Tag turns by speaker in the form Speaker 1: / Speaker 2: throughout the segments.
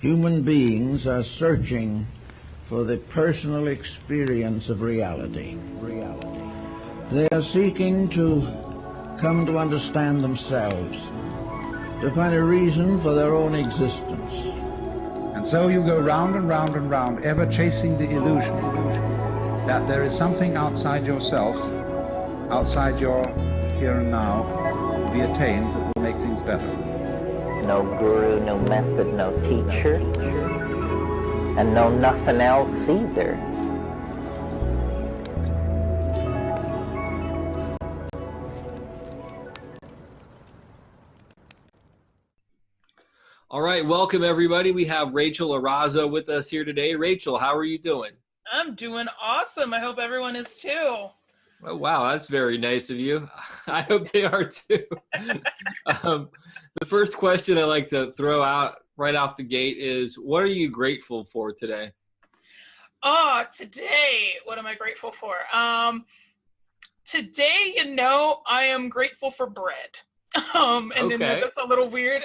Speaker 1: Human beings are searching for the personal experience of reality. They are seeking to come to understand themselves, to find a reason for their own existence.
Speaker 2: And so you go round and round and round, ever chasing the illusion that there is something outside yourself, outside your here and now, to be attained that will make things better.
Speaker 3: No guru, no method, no teacher, and no nothing else either.
Speaker 4: All right, welcome everybody. We have Rachel Erazo with us here today. Rachel, how are you doing?
Speaker 5: I'm doing awesome. I hope everyone is too.
Speaker 4: Oh, wow, that's very nice of you. I hope they are too. The first question I like to throw out right off the gate is, what are you grateful for today?
Speaker 5: Today, what am I grateful for? Today, I am grateful for bread. Then that's a little weird.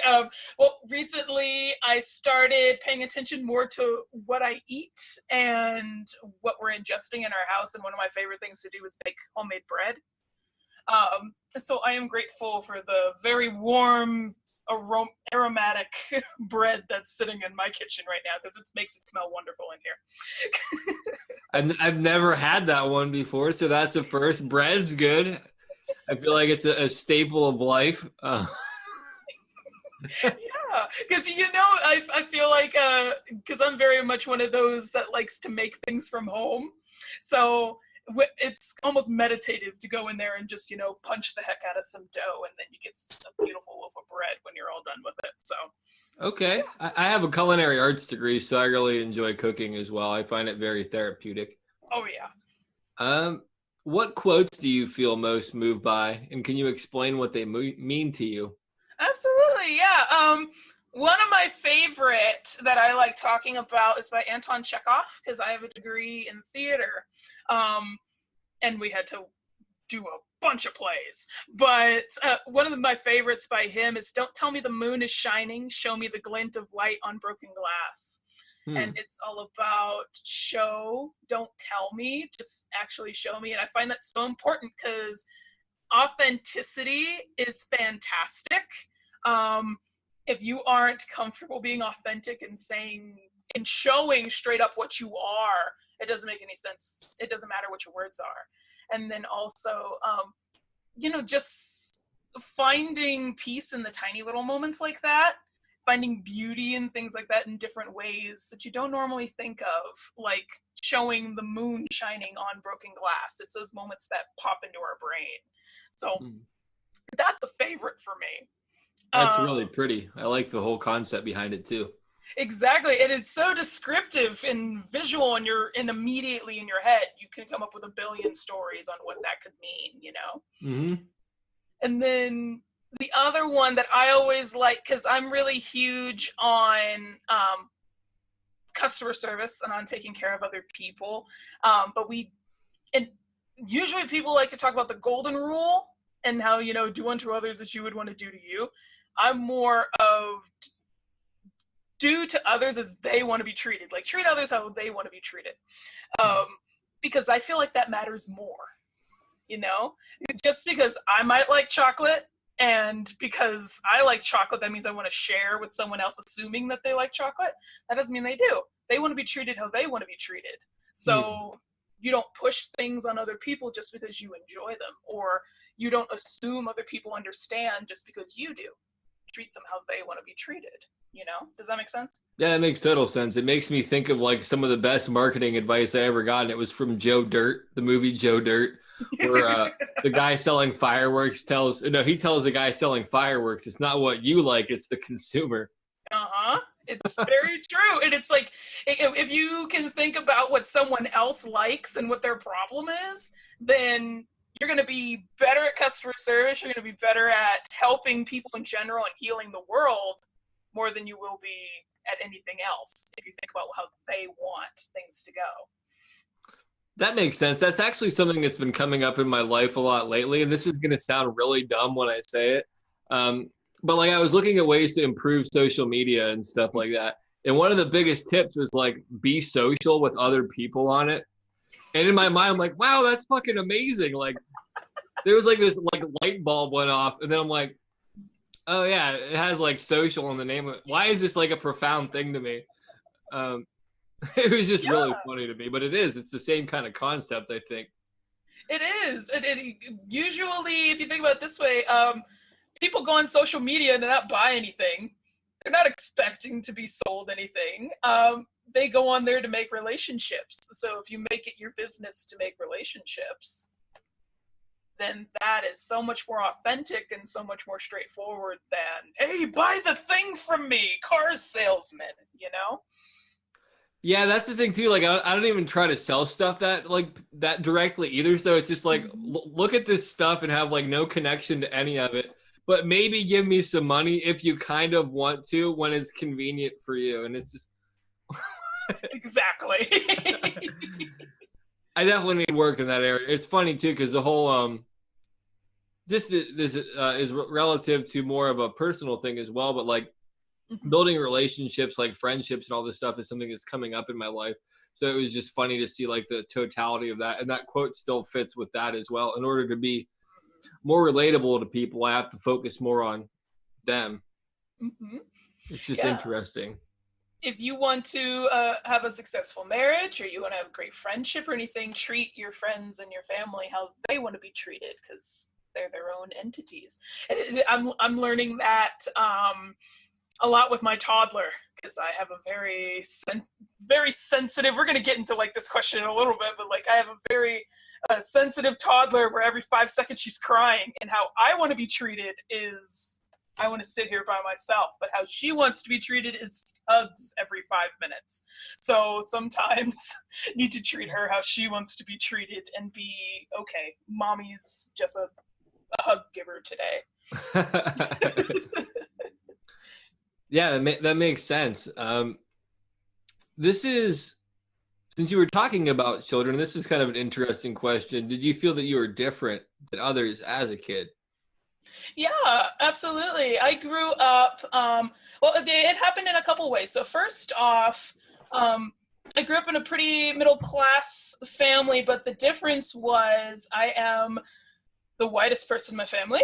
Speaker 5: Well, recently I started paying attention more to what I eat and what we're ingesting in our house. And one of my favorite things to do is make homemade bread. So I am grateful for the very warm, aromatic bread that's sitting in my kitchen right now because it makes it smell wonderful in here.
Speaker 4: I've never had that one before, so that's a first. Bread's good. I feel like it's a staple of life.
Speaker 5: Yeah, because I feel like because I'm very much one of those that likes to make things from home, so it's almost meditative to go in there and just punch the heck out of some dough, and then you get a beautiful loaf of bread when you're all done with it. So
Speaker 4: okay, I have a culinary arts degree, so I really enjoy cooking as well. I find it very therapeutic.
Speaker 5: Oh yeah.
Speaker 4: What quotes do you feel most moved by, and can you explain what they mean to you?
Speaker 5: Absolutely, yeah. One of my favorite that I like talking about is by Anton Chekhov, because I have a degree in theater, and we had to do a bunch of plays. But one of my favorites by him is, "Don't tell me the moon is shining, show me the glint of light on broken glass." And it's all about don't tell me, just actually show me. And I find that so important because authenticity is fantastic. If you aren't comfortable being authentic and showing straight up what you are, it doesn't make any sense. It doesn't matter what your words are. And then also, just finding peace in the tiny little moments like that. Finding beauty and things like that in different ways that you don't normally think of, like showing the moon shining on broken glass. It's those moments that pop into our brain. So that's a favorite for me.
Speaker 4: That's really pretty. I like the whole concept behind it too.
Speaker 5: Exactly. And it's so descriptive and visual, and immediately in your head, you can come up with a billion stories on what that could mean,
Speaker 4: Mm-hmm.
Speaker 5: And then the other one that I always like, because I'm really huge on customer service and on taking care of other people. And usually people like to talk about the golden rule and how, do unto others as you would want to do to you. I'm more of do to others as they want to be treated. Like treat others how they want to be treated. Because I feel like that matters more, Just because I might like chocolate, and because I like chocolate, that means I want to share with someone else, assuming that they like chocolate. That doesn't mean they do. They want to be treated how they want to be treated. So you don't push things on other people just because you enjoy them, or you don't assume other people understand just because you do. Treat them how they want to be treated. Does that make sense?
Speaker 4: Yeah, that makes total sense. It makes me think of like some of the best marketing advice I ever got, and it was from Joe Dirt, the movie Joe Dirt. Where the guy selling fireworks tells the guy selling fireworks, it's not what you like, it's the consumer.
Speaker 5: It's very true. And it's like, if you can think about what someone else likes and what their problem is, then you're going to be better at customer service. You're going to be better at helping people in general and healing the world more than you will be at anything else if you think about how they want things to go.
Speaker 4: That makes sense. That's actually something that's been coming up in my life a lot lately, and this is going to sound really dumb when I say it. But like I was looking at ways to improve social media and stuff like that. And one of the biggest tips was like, be social with other people on it. And in my mind, I'm like, wow, that's fucking amazing. Like, there was like this like light bulb went off, and then I'm like, oh yeah, it has like social in the name of it. Why is this like a profound thing to me? It was just really funny to me, but it's the same kind of concept, I think.
Speaker 5: It is. It usually, if you think about it this way, people go on social media and not buy anything. They're not expecting to be sold anything. They go on there to make relationships. So if you make it your business to make relationships, then that is so much more authentic and so much more straightforward than, hey, buy the thing from me, car salesman, you know?
Speaker 4: Yeah, that's the thing too. Like, I don't even try to sell stuff that directly either. So it's just like, look at this stuff and have like no connection to any of it, but maybe give me some money if you kind of want to when it's convenient for you. And it's just
Speaker 5: exactly.
Speaker 4: I definitely need work in that area. It's funny too, because the whole this is relative to more of a personal thing as well, but like building relationships, like friendships and all this stuff is something that's coming up in my life. So it was just funny to see like the totality of that, and that quote still fits with that as well. In order to be more relatable to people, I have to focus more on them. It's just interesting.
Speaker 5: If you want to have a successful marriage, or you want to have a great friendship or anything, treat your friends and your family how they want to be treated, because they're their own entities. And I'm learning that a lot with my toddler, because I have a very sensitive, we're going to get into like this question in a little bit, but like I have a very sensitive toddler where every 5 seconds she's crying, and how I want to be treated is I want to sit here by myself, but how she wants to be treated is hugs every 5 minutes. So sometimes you need to treat her how she wants to be treated and be, okay, mommy's just a hug giver today.
Speaker 4: Yeah, that makes sense. This is, since you were talking about children, this is kind of an interesting question. Did you feel that you were different than others as a kid?
Speaker 5: Yeah, absolutely. I grew up, well, it happened in a couple ways. So first off, I grew up in a pretty middle class family, but the difference was I am the whitest person in my family,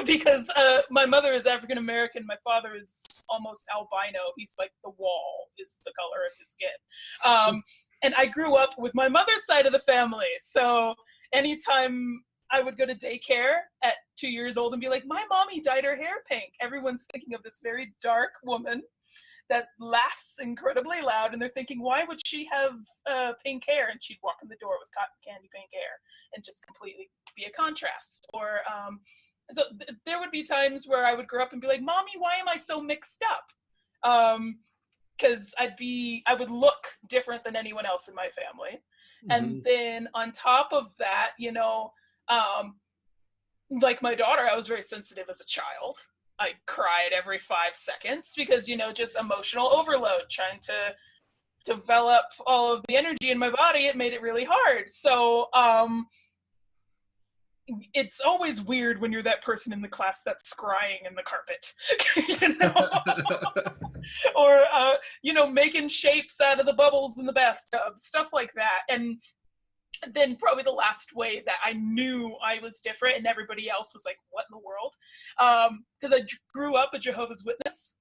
Speaker 5: because my mother is African American. My father is almost albino. He's like the wall is the color of his skin. And I grew up with my mother's side of the family. So anytime I would go to daycare at 2 years old and be like, my mommy dyed her hair pink, everyone's thinking of this very dark woman that laughs incredibly loud, and they're thinking, why would she have pink hair? And she'd walk in the door with cotton candy pink hair and just completely be a contrast. Or so there would be times where I would grow up and be like, mommy, why am I so mixed up? Because I would look different than anyone else in my family. And then on top of that, you know, like my daughter, I was very sensitive as a child. I cried every 5 seconds because, you know, just emotional overload, trying to develop all of the energy in my body. It made it really hard. So it's always weird when you're that person in the class that's crying in the carpet, you know, or, you know, making shapes out of the bubbles in the bathtub, stuff like that. And then probably the last way that I knew I was different and everybody else was like, what in the world? Because I grew up a Jehovah's Witness,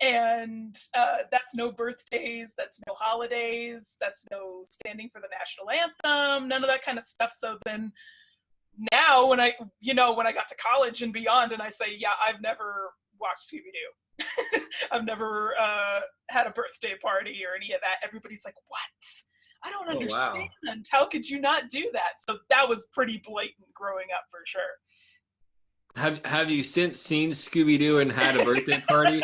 Speaker 5: and that's no birthdays, that's no holidays, that's no standing for the national anthem, none of that kind of stuff. So then now when I got to college and beyond, and I say, yeah, I've never watched Scooby-Doo. I've never had a birthday party or any of that. Everybody's like, what? I don't understand. Wow. How could you not do that? So that was pretty blatant growing up for sure.
Speaker 4: Have you since seen Scooby-Doo and had a birthday party?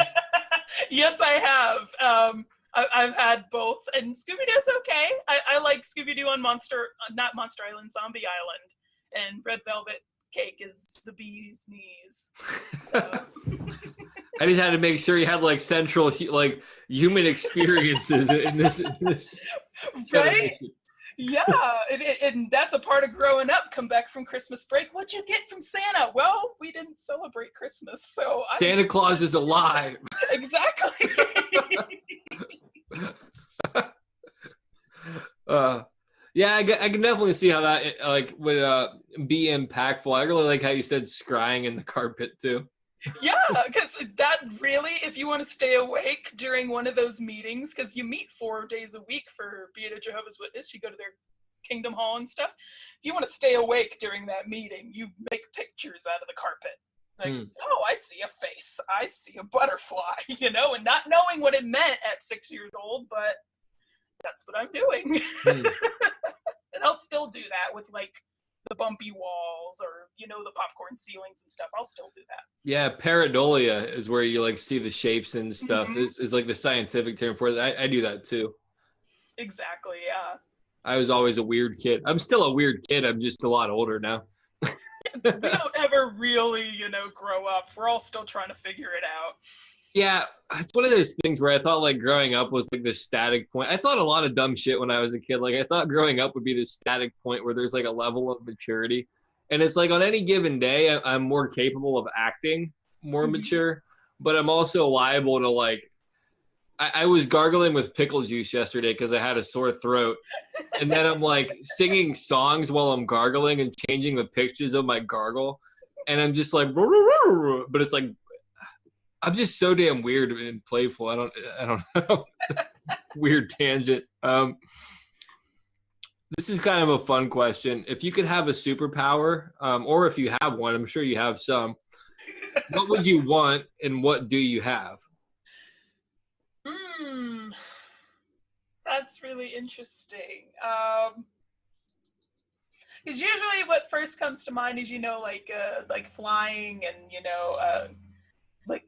Speaker 5: Yes, I have. I've had both, and Scooby-Doo's okay. I like Scooby-Doo on not Monster Island, Zombie Island, and Red Velvet Cake is the bee's knees. So.
Speaker 4: I just had to make sure you had like central like human experiences in this
Speaker 5: right? Yeah, and that's a part of growing up. Come back from Christmas break. What'd you get from Santa? Well, we didn't celebrate Christmas, so
Speaker 4: Santa Claus is alive.
Speaker 5: Exactly.
Speaker 4: Yeah, I can definitely see how that like would be impactful. I really like how you said scrying in the carpet too.
Speaker 5: Yeah, because that really, if you want to stay awake during one of those meetings, because you meet 4 days a week for being a Jehovah's Witness, you go to their Kingdom Hall and stuff. If you want to stay awake during that meeting, you make pictures out of the carpet. Like, oh, I see a face. I see a butterfly, you know, and not knowing what it meant at 6 years old, but that's what I'm doing. And I'll still do that with like the bumpy walls or, you know, the popcorn ceilings and stuff. I'll still do that.
Speaker 4: Yeah, pareidolia is where you like see the shapes and stuff. Is like the scientific term for it. I do that too.
Speaker 5: Exactly, yeah.
Speaker 4: I was always a weird kid. I'm still a weird kid. I'm just a lot older now.
Speaker 5: We don't ever really, you know, grow up. We're all still trying to figure it out.
Speaker 4: Yeah, it's one of those things where I thought like growing up was like this static point. I thought a lot of dumb shit when I was a kid. Like I thought growing up would be this static point where there's like a level of maturity. And it's like on any given day, I'm more capable of acting more mature, but I'm also liable to like, I was gargling with pickle juice yesterday because I had a sore throat. And then I'm like singing songs while I'm gargling and changing the pitches of my gargle. And I'm just like, but it's like, I'm just so damn weird and playful. I don't know. Weird tangent. This is kind of a fun question. If you could have a superpower, or if you have one, I'm sure you have some, what would you want and what do you have?
Speaker 5: That's really interesting. Because usually what first comes to mind is, you know, like flying and, you know, like,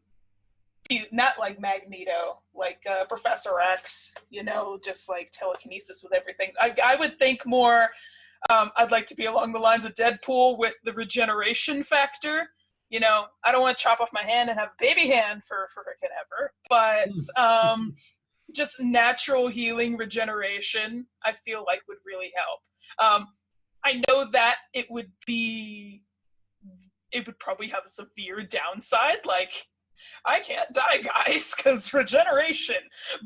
Speaker 5: not like Magneto, like Professor X, you know, just like telekinesis with everything. I would think more, I'd like to be along the lines of Deadpool with the regeneration factor. You know, I don't want to chop off my hand and have a baby hand for freaking ever, but just natural healing regeneration, I feel like would really help. I know that it would probably have a severe downside, like, I can't die, guys, because regeneration.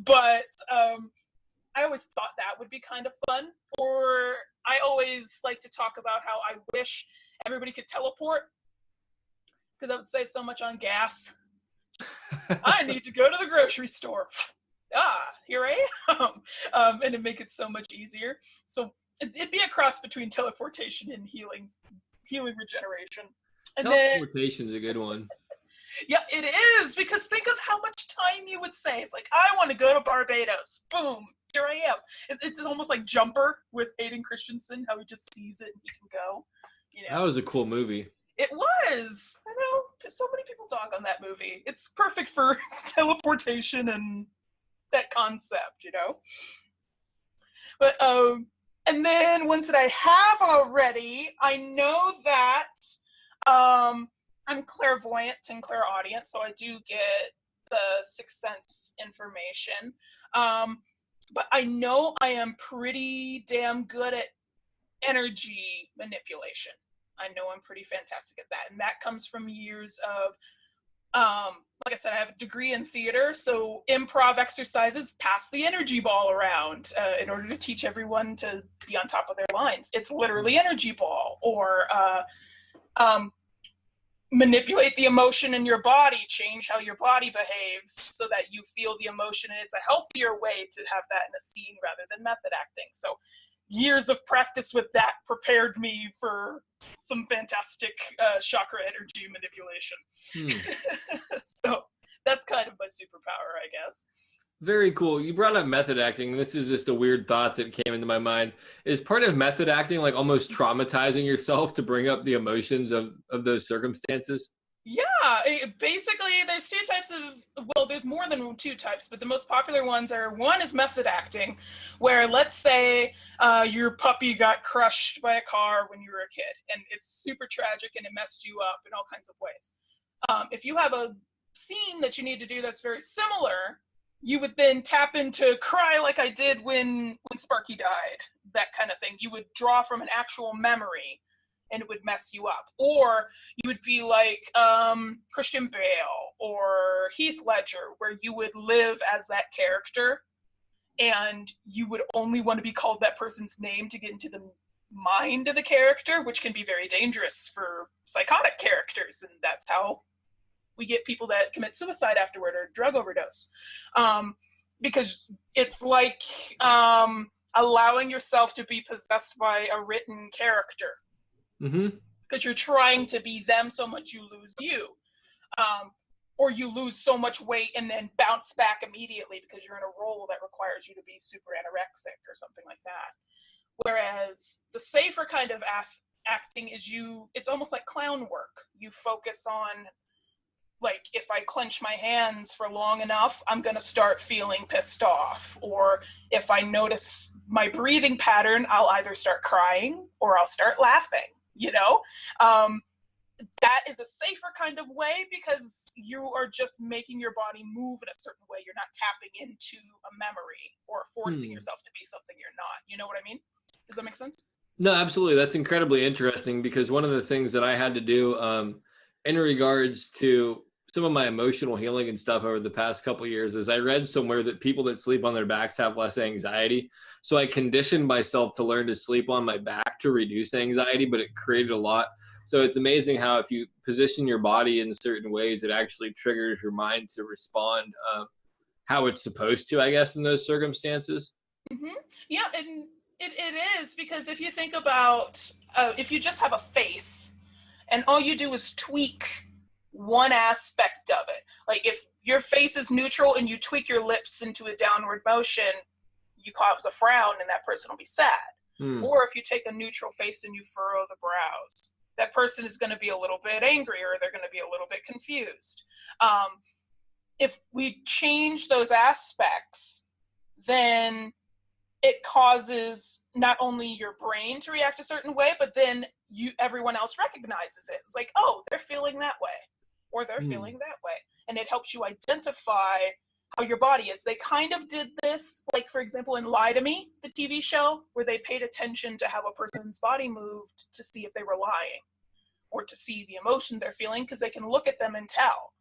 Speaker 5: But I always thought that would be kind of fun. Or I always like to talk about how I wish everybody could teleport, because that would save so much on gas. I need to go to the grocery store. Here I am. And it'd make it so much easier. So it'd be a cross between teleportation and healing regeneration. And
Speaker 4: teleportation's a good one.
Speaker 5: Yeah, it is, because think of how much time you would save. Like, I want to go to Barbados. Boom, here I am. It's almost like Jumper with Aiden Christensen, how he just sees it and he can go. You know?
Speaker 4: That was a cool movie.
Speaker 5: It was. I know. So many people dog on that movie. It's perfect for teleportation and that concept, you know? But, and then ones that I have already, I know that, I'm clairvoyant and clairaudient, so I do get the sixth sense information. But I know I am pretty damn good at energy manipulation. I know I'm pretty fantastic at that. And that comes from years of, like I said, I have a degree in theater, so improv exercises pass the energy ball around in order to teach everyone to be on top of their lines. It's literally energy ball, or manipulate the emotion in your body, change how your body behaves so that you feel the emotion, and it's a healthier way to have that in a scene rather than method acting. So years of practice with that prepared me for some fantastic chakra energy manipulation. So that's kind of my superpower, I guess.
Speaker 4: Very cool. You brought up method acting. This is just a weird thought that came into my mind. Is part of method acting like almost traumatizing yourself to bring up the emotions of those circumstances?
Speaker 5: Yeah, basically there's two types of, well, there's more than two types, but the most popular ones are, one is method acting, where let's say your puppy got crushed by a car when you were a kid, and it's super tragic and it messed you up in all kinds of ways. If you have a scene that you need to do that's very similar, you would then tap into cry like I did when Sparky died, that kind of thing. You would draw from an actual memory and it would mess you up. Or you would be like Christian Bale or Heath Ledger, where you would live as that character and you would only want to be called that person's name to get into the mind of the character, which can be very dangerous for psychotic characters, and that's how we get people that commit suicide afterward or drug overdose. Because it's like allowing yourself to be possessed by a written character. Because you're trying to be them so much you lose you. Or you lose so much weight and then bounce back immediately because you're in a role that requires you to be super anorexic or something like that. Whereas the safer kind of acting is it's almost like clown work. You focus on, like, if I clench my hands for long enough, I'm going to start feeling pissed off. Or if I notice my breathing pattern, I'll either start crying or I'll start laughing, you know? That is a safer kind of way because you are just making your body move in a certain way. You're not tapping into a memory or forcing yourself to be something you're not. You know what I mean? Does that make sense?
Speaker 4: No, absolutely. That's incredibly interesting because one of the things that I had to do in regards to some of my emotional healing and stuff over the past couple of years is I read somewhere that people that sleep on their backs have less anxiety. So I conditioned myself to learn to sleep on my back to reduce anxiety, but it created a lot. So it's amazing how if you position your body in certain ways, it actually triggers your mind to respond how it's supposed to, I guess, in those circumstances.
Speaker 5: Yeah, and it is, because if you think about, if you just have a face and all you do is tweak one aspect of it, like if your face is neutral and you tweak your lips into a downward motion, you cause a frown and that person will be sad. Or if you take a neutral face and you furrow the brows, that person is going to be a little bit angry or they're going to be a little bit confused. If we change those aspects, then it causes not only your brain to react a certain way, but then everyone else recognizes it. It's like, oh, they're feeling that way, or they're feeling that way. And it helps you identify how your body is. They kind of did this, like, for example, in Lie to Me, the TV show, where they paid attention to how a person's body moved to see if they were lying or to see the emotion they're feeling, because they can look at them and tell.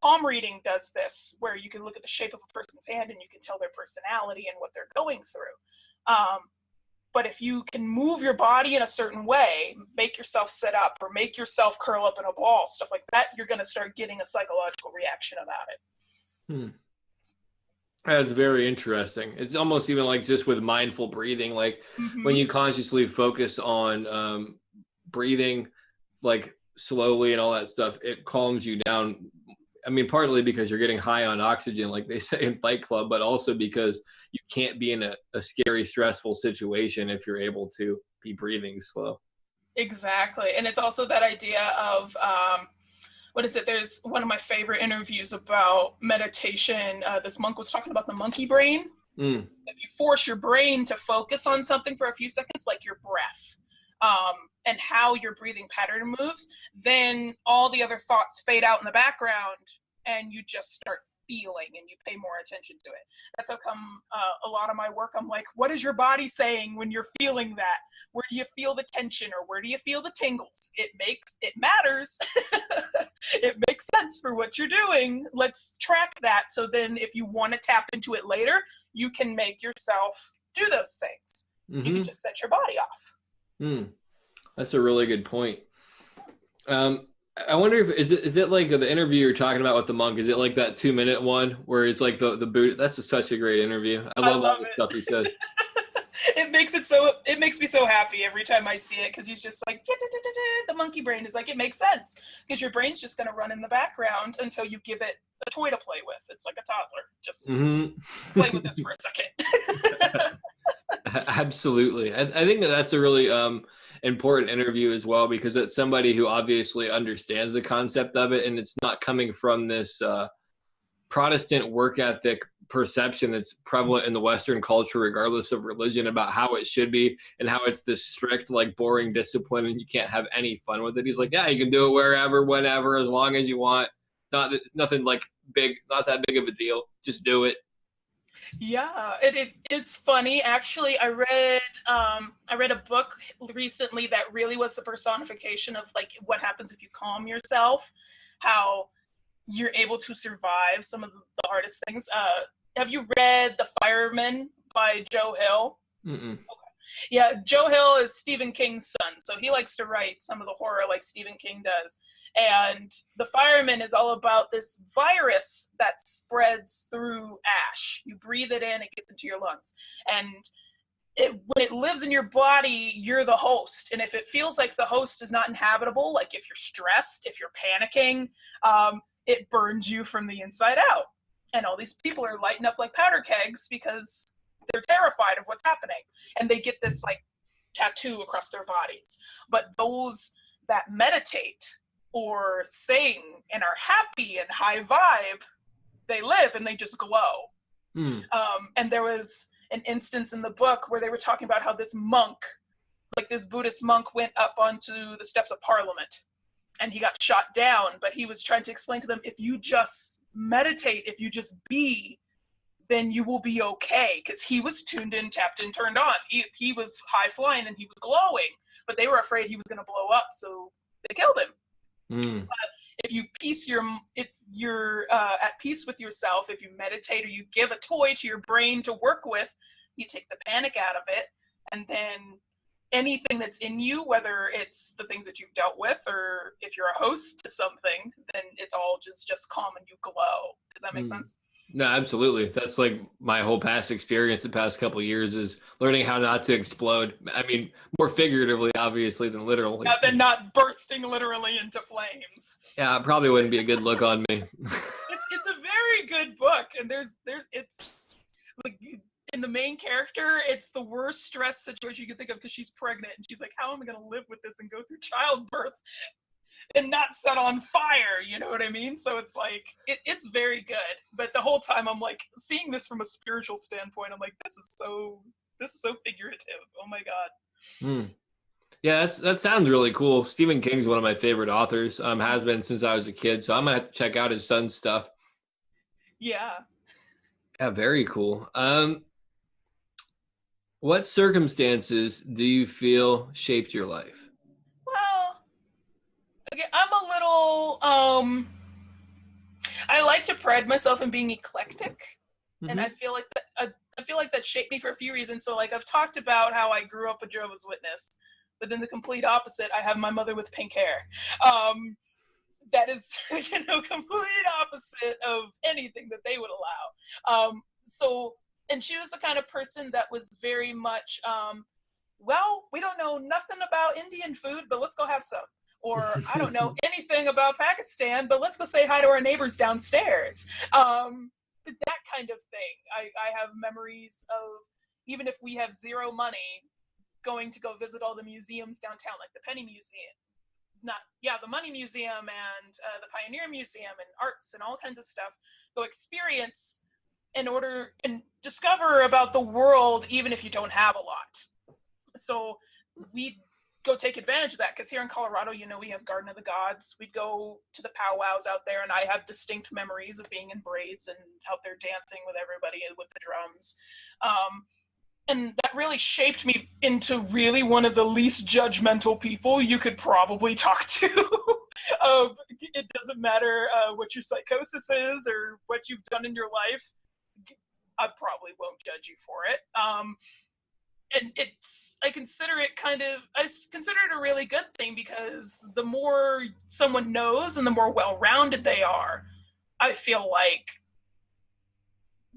Speaker 5: Palm reading does this, where you can look at the shape of a person's hand and you can tell their personality and what they're going through. But if you can move your body in a certain way, make yourself sit up or make yourself curl up in a ball, stuff like that, you're going to start getting a psychological reaction about it.
Speaker 4: That's very interesting. It's almost even like just with mindful breathing, like when you consciously focus on breathing, like slowly and all that stuff, it calms you down. I mean, partly because you're getting high on oxygen, like they say in Fight Club, but also because you can't be in a scary, stressful situation if you're able to be breathing slow.
Speaker 5: Exactly. And it's also that idea of, what is it? There's one of my favorite interviews about meditation. This monk was talking about the monkey brain. If you force your brain to focus on something for a few seconds, like your breath, and how your breathing pattern moves, then all the other thoughts fade out in the background and you just start feeling and you pay more attention to it. That's how come a lot of my work, I'm like, what is your body saying when you're feeling that? Where do you feel the tension, or where do you feel the tingles? It matters. It makes sense for what you're doing. Let's track that. So then if you want to tap into it later, you can make yourself do those things. You can just set your body off.
Speaker 4: That's a really good point. I wonder if is it like the interview you're talking about with the monk? Is it like that 2-minute one where it's like the boot? That's such a great interview. I love all the stuff he says.
Speaker 5: It makes me so happy every time I see it, because he's just like, the monkey brain is like, it makes sense, because your brain's just going to run in the background until you give it a toy to play with. It's like a toddler. Just play with this for a second.
Speaker 4: Absolutely. I think that's a really important interview as well, because it's somebody who obviously understands the concept of it, and it's not coming from this Protestant work ethic perception that's prevalent in the Western culture, regardless of religion, about how it should be and how it's this strict, like, boring discipline and you can't have any fun with it. He's like, yeah, you can do it wherever, whenever, as long as you want. Nothing like big, not that big of a deal. Just do it.
Speaker 5: Yeah, it's funny. Actually, I read a book recently that really was the personification of, like, what happens if you calm yourself, how you're able to survive some of the hardest things. have you read The Fireman by Joe Hill?
Speaker 4: Mm-mm.
Speaker 5: Yeah, Joe Hill is Stephen King's son, so he likes to write some of the horror like Stephen King does. And The Fireman is all about this virus that spreads through ash. You breathe it in, it gets into your lungs. And when it lives in your body, you're the host. And if it feels like the host is not inhabitable, like if you're stressed, if you're panicking, it burns you from the inside out. And all these people are lighting up like powder kegs because they're terrified of what's happening. And they get this like tattoo across their bodies. But those that meditate or sing and are happy and high vibe, they live and they just glow. And there was an instance in the book where they were talking about how this monk, like this Buddhist monk, went up onto the steps of Parliament and he got shot down, but he was trying to explain to them, if you just meditate, if you just be, then you will be okay. Because he was tuned in, tapped in, turned on. He was high flying and he was glowing, but they were afraid he was going to blow up, so they killed him. But if you're at peace with yourself, if you meditate or you give a toy to your brain to work with, you take the panic out of it, and then anything that's in you, whether it's the things that you've dealt with or if you're a host to something, then it all just calm and you glow. Does that make sense?
Speaker 4: No, absolutely. That's like my whole past experience the past couple of years is learning how not to explode. I mean, more figuratively, obviously, than literally.
Speaker 5: Yeah, than not bursting literally into flames.
Speaker 4: Yeah, it probably wouldn't be a good look on me.
Speaker 5: It's a very good book, and it's like in the main character, it's the worst stress situation you can think of because she's pregnant and she's like, how am I going to live with this and go through childbirth and not set on fire? You know what I mean? So it's like, it's very good. But the whole time I'm like, seeing this from a spiritual standpoint, I'm like, this is so figurative. Oh my God.
Speaker 4: Yeah, that sounds really cool. Stephen King's one of my favorite authors. Has been since I was a kid. So I'm going to have to check out his son's stuff.
Speaker 5: Yeah.
Speaker 4: Yeah, very cool. What circumstances do you feel shaped your life?
Speaker 5: Well, okay, I'm a little, I like to pride myself in being eclectic. And I feel like that shaped me for a few reasons. So like I've talked about how I grew up a Jehovah's Witness, but then the complete opposite, I have my mother with pink hair. That is, complete opposite of anything that they would allow. And she was the kind of person that was very much, well, we don't know nothing about Indian food, but let's go have some. Or I don't know anything about Pakistan, but let's go say hi to our neighbors downstairs. That kind of thing. I have memories of, even if we have zero money, going to go visit all the museums downtown, like the Penny Museum. The Money Museum and the Pioneer Museum and arts and all kinds of stuff. Go experience and discover about the world, even if you don't have a lot. So we go take advantage of that, because here in Colorado, we have Garden of the Gods. We'd go to the powwows out there, and I have distinct memories of being in braids and out there dancing with everybody with the drums. And that really shaped me into really one of the least judgmental people you could probably talk to. It doesn't matter what your psychosis is or what you've done in your life. I probably won't judge you for it. And I consider it a really good thing, because the more someone knows and the more well-rounded they are, I feel like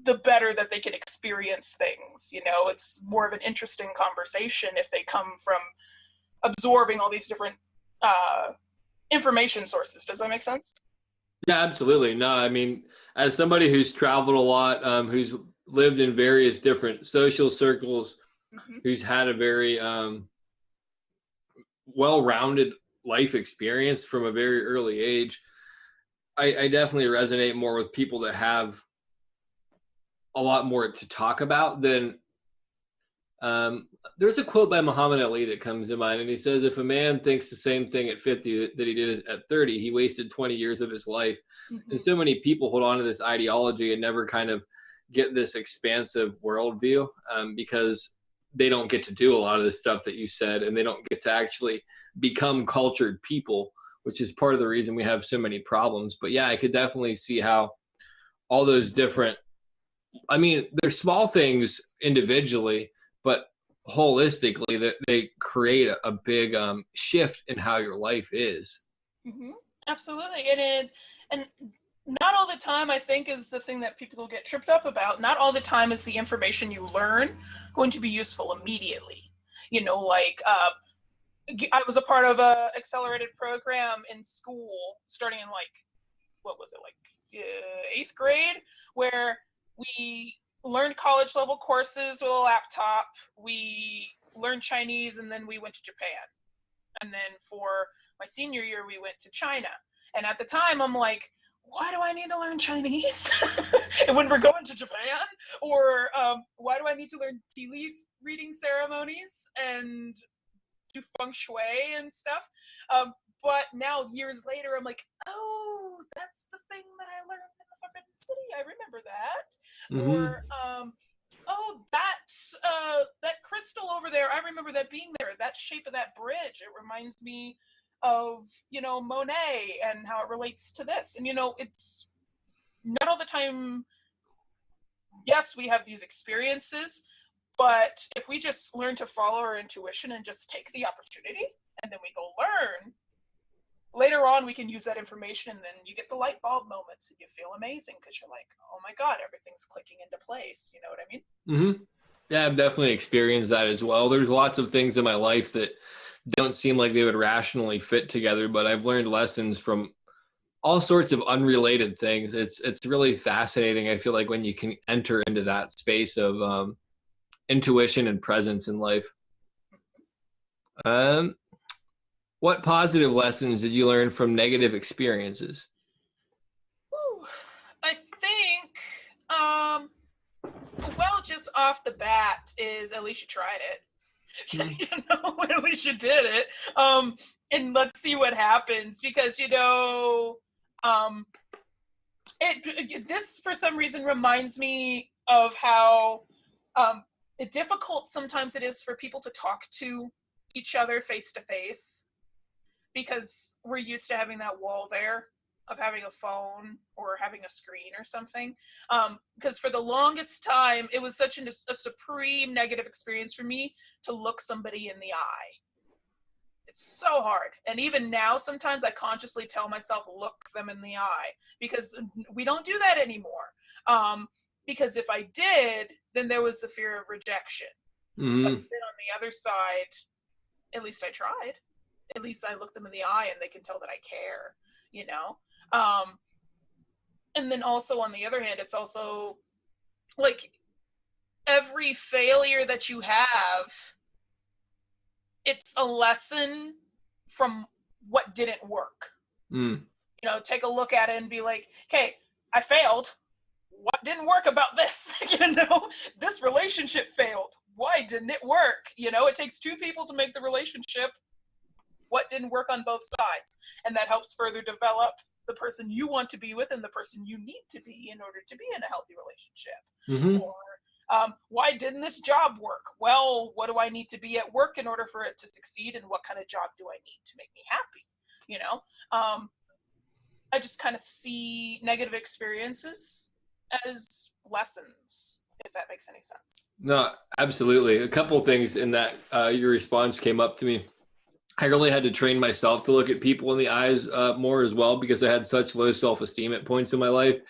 Speaker 5: the better that they can experience things. It's more of an interesting conversation if they come from absorbing all these different information sources. Does that make sense?
Speaker 4: Yeah, absolutely. No, I mean, as somebody who's traveled a lot, who's lived in various different social circles, who's had a very well-rounded life experience from a very early age, I definitely resonate more with people that have a lot more to talk about than there's a quote by Muhammad Ali that comes to mind, and he says, if a man thinks the same thing at 50 that he did at 30, he wasted 20 years of his life. And so many people hold on to this ideology and never kind of get this expansive worldview, because they don't get to do a lot of the stuff that you said, and they don't get to actually become cultured people, which is part of the reason we have so many problems. But yeah, I could definitely see how all those different I mean, they're small things individually, but holistically, that they create a big shift in how your life is.
Speaker 5: Mm-hmm. Absolutely. And not all the time, I think, is the thing that people get tripped up about. Not all the time is the information you learn going to be useful immediately. You know, like I was a part of a accelerated program in school starting in what was it, 8th grade, where we learned college level courses with a laptop. We learned Chinese, and then we went to Japan. And then for my senior year, we went to China. And at the time, I'm like, why do I need to learn Chinese when we're going to Japan? Or why do I need to learn tea leaf reading ceremonies and do feng shui and stuff? But now, years later, I'm like, oh, that's the thing that I learned in the Forbidden City. I remember that.
Speaker 4: Mm-hmm.
Speaker 5: Or, oh, that crystal over there, I remember that being there. That shape of that bridge, it reminds me of, Monet and how it relates to this. And, it's not all the time. Yes, we have these experiences, but if we just learn to follow our intuition and just take the opportunity, and then we go learn, later on we can use that information, and then you get the light bulb moments and you feel amazing because you're like, oh my God, everything's clicking into place. You know what I mean?
Speaker 4: Mm-hmm. Yeah, I've definitely experienced that as well. There's lots of things in my life that don't seem like they would rationally fit together, but I've learned lessons from all sorts of unrelated things. It's really fascinating. I feel like when you can enter into that space of intuition and presence in life. What positive lessons did you learn from negative experiences?
Speaker 5: I think, just off the bat is at least you tried it. At least you did it. And let's see what happens, because, this for some reason reminds me of how difficult sometimes it is for people to talk to each other face to face, because we're used to having that wall there of having a phone or having a screen or something. Because for the longest time, it was such a supreme negative experience for me to look somebody in the eye. It's so hard. And even now, sometimes I consciously tell myself, look them in the eye, because we don't do that anymore. Because if I did, then there was the fear of rejection.
Speaker 4: Mm-hmm.
Speaker 5: But then on the other side, at least I tried. At least I look them in the eye and they can tell that I care, And then also on the other hand, it's also like every failure that you have, it's a lesson from what didn't work. Take a look at it and be like, okay, I failed. What didn't work about this? This relationship failed. Why didn't it work? It takes two people to make the relationship. What didn't work on both sides? And that helps further develop the person you want to be with and the person you need to be in order to be in a healthy relationship.
Speaker 4: Mm-hmm.
Speaker 5: Or why didn't this job work? Well, what do I need to be at work in order for it to succeed? And what kind of job do I need to make me happy? I just kind of see negative experiences as lessons, if that makes any sense.
Speaker 4: No, absolutely. A couple of things in that your response came up to me. I really had to train myself to look at people in the eyes more as well, because I had such low self-esteem at points in my life.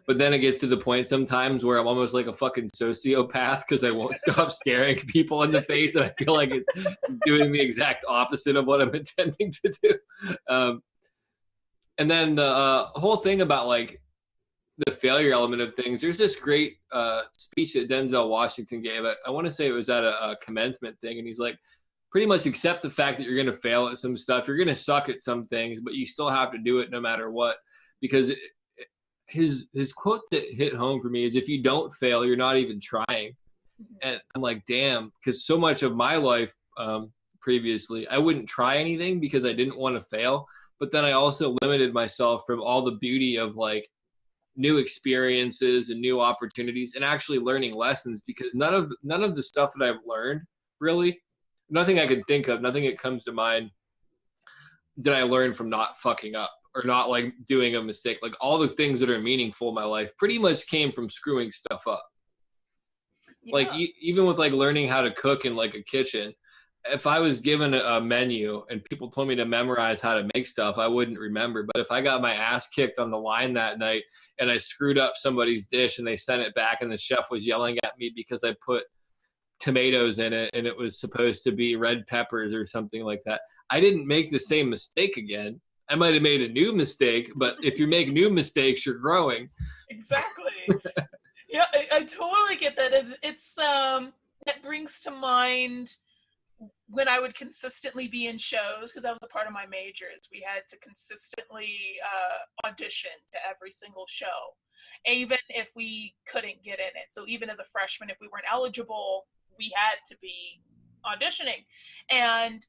Speaker 4: But then it gets to the point sometimes where I'm almost like a fucking sociopath, because I won't stop staring at people in the face, and I feel like it's doing the exact opposite of what I'm intending to do. And then the whole thing about like the failure element of things, there's this great speech that Denzel Washington gave. I want to say it was at a commencement thing, and he's like, pretty much accept the fact that you're going to fail at some stuff. You're going to suck at some things, but you still have to do it no matter what. Because his quote that hit home for me is, if you don't fail, you're not even trying. And I'm like, damn, because so much of my life previously, I wouldn't try anything because I didn't want to fail. But then I also limited myself from all the beauty of like new experiences and new opportunities and actually learning lessons, because none of the stuff that I've learned, really, nothing I could think of, nothing that comes to mind did I learn from not fucking up or not like doing a mistake. Like all the things that are meaningful in my life pretty much came from screwing stuff up. Like even with like learning how to cook in like a kitchen, if I was given a menu and people told me to memorize how to make stuff, I wouldn't remember. But if I got my ass kicked on the line that night and I screwed up somebody's dish and they sent it back and the chef was yelling at me because I put tomatoes in it and it was supposed to be red peppers or something like that, I didn't make the same mistake again. I might have made a new mistake, but if you make new mistakes, you're growing.
Speaker 5: Exactly. Yeah, I totally get that. It brings to mind when I would consistently be in shows, because that was a part of my majors. We had to consistently audition to every single show, even if we couldn't get in it. So even as a freshman, if we weren't eligible, we had to be auditioning. And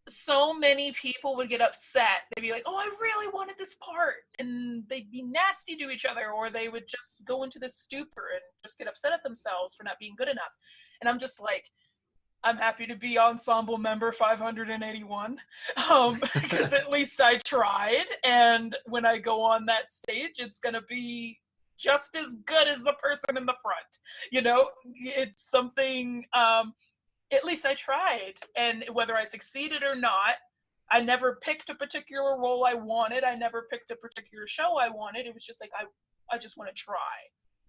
Speaker 5: so many people would get upset. They'd be like, oh, I really wanted this part. And they'd be nasty to each other, or they would just go into this stupor and just get upset at themselves for not being good enough. And I'm just like, I'm happy to be ensemble member 581, because at least I tried. And when I go on that stage, it's going to be just as good as the person in the front. You know, it's something, at least I tried. And whether I succeeded or not, I never picked a particular role I wanted. I never picked a particular show I wanted. It was just like, I just want to try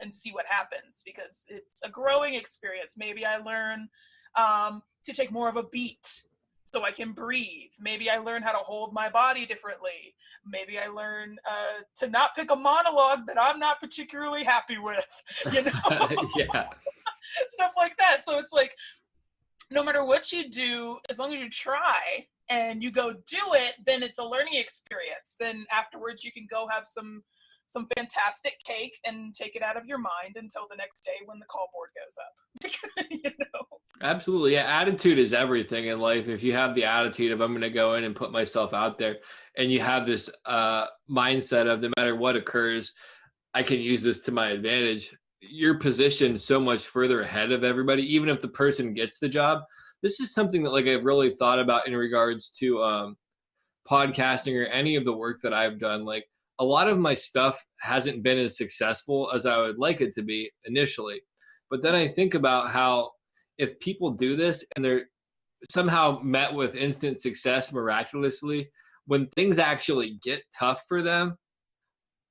Speaker 5: and see what happens, because it's a growing experience. Maybe I learn to take more of a beat so I can breathe. Maybe I learn how to hold my body differently. Maybe I learn to not pick a monologue that I'm not particularly happy with, you know?
Speaker 4: Yeah.
Speaker 5: Stuff like that. So it's like, no matter what you do, as long as you try and you go do it, then it's a learning experience. Then afterwards you can go have some fantastic cake and take it out of your mind until the next day when the call board goes up. You know?
Speaker 4: Absolutely. Yeah. Attitude is everything in life. If you have the attitude of I'm going to go in and put myself out there, and you have this mindset of no matter what occurs, I can use this to my advantage, you're positioned so much further ahead of everybody, even if the person gets the job. This is something that like I've really thought about in regards to podcasting or any of the work that I've done. Like a lot of my stuff hasn't been as successful as I would like it to be initially. But then I think about how if people do this and they're somehow met with instant success miraculously, when things actually get tough for them,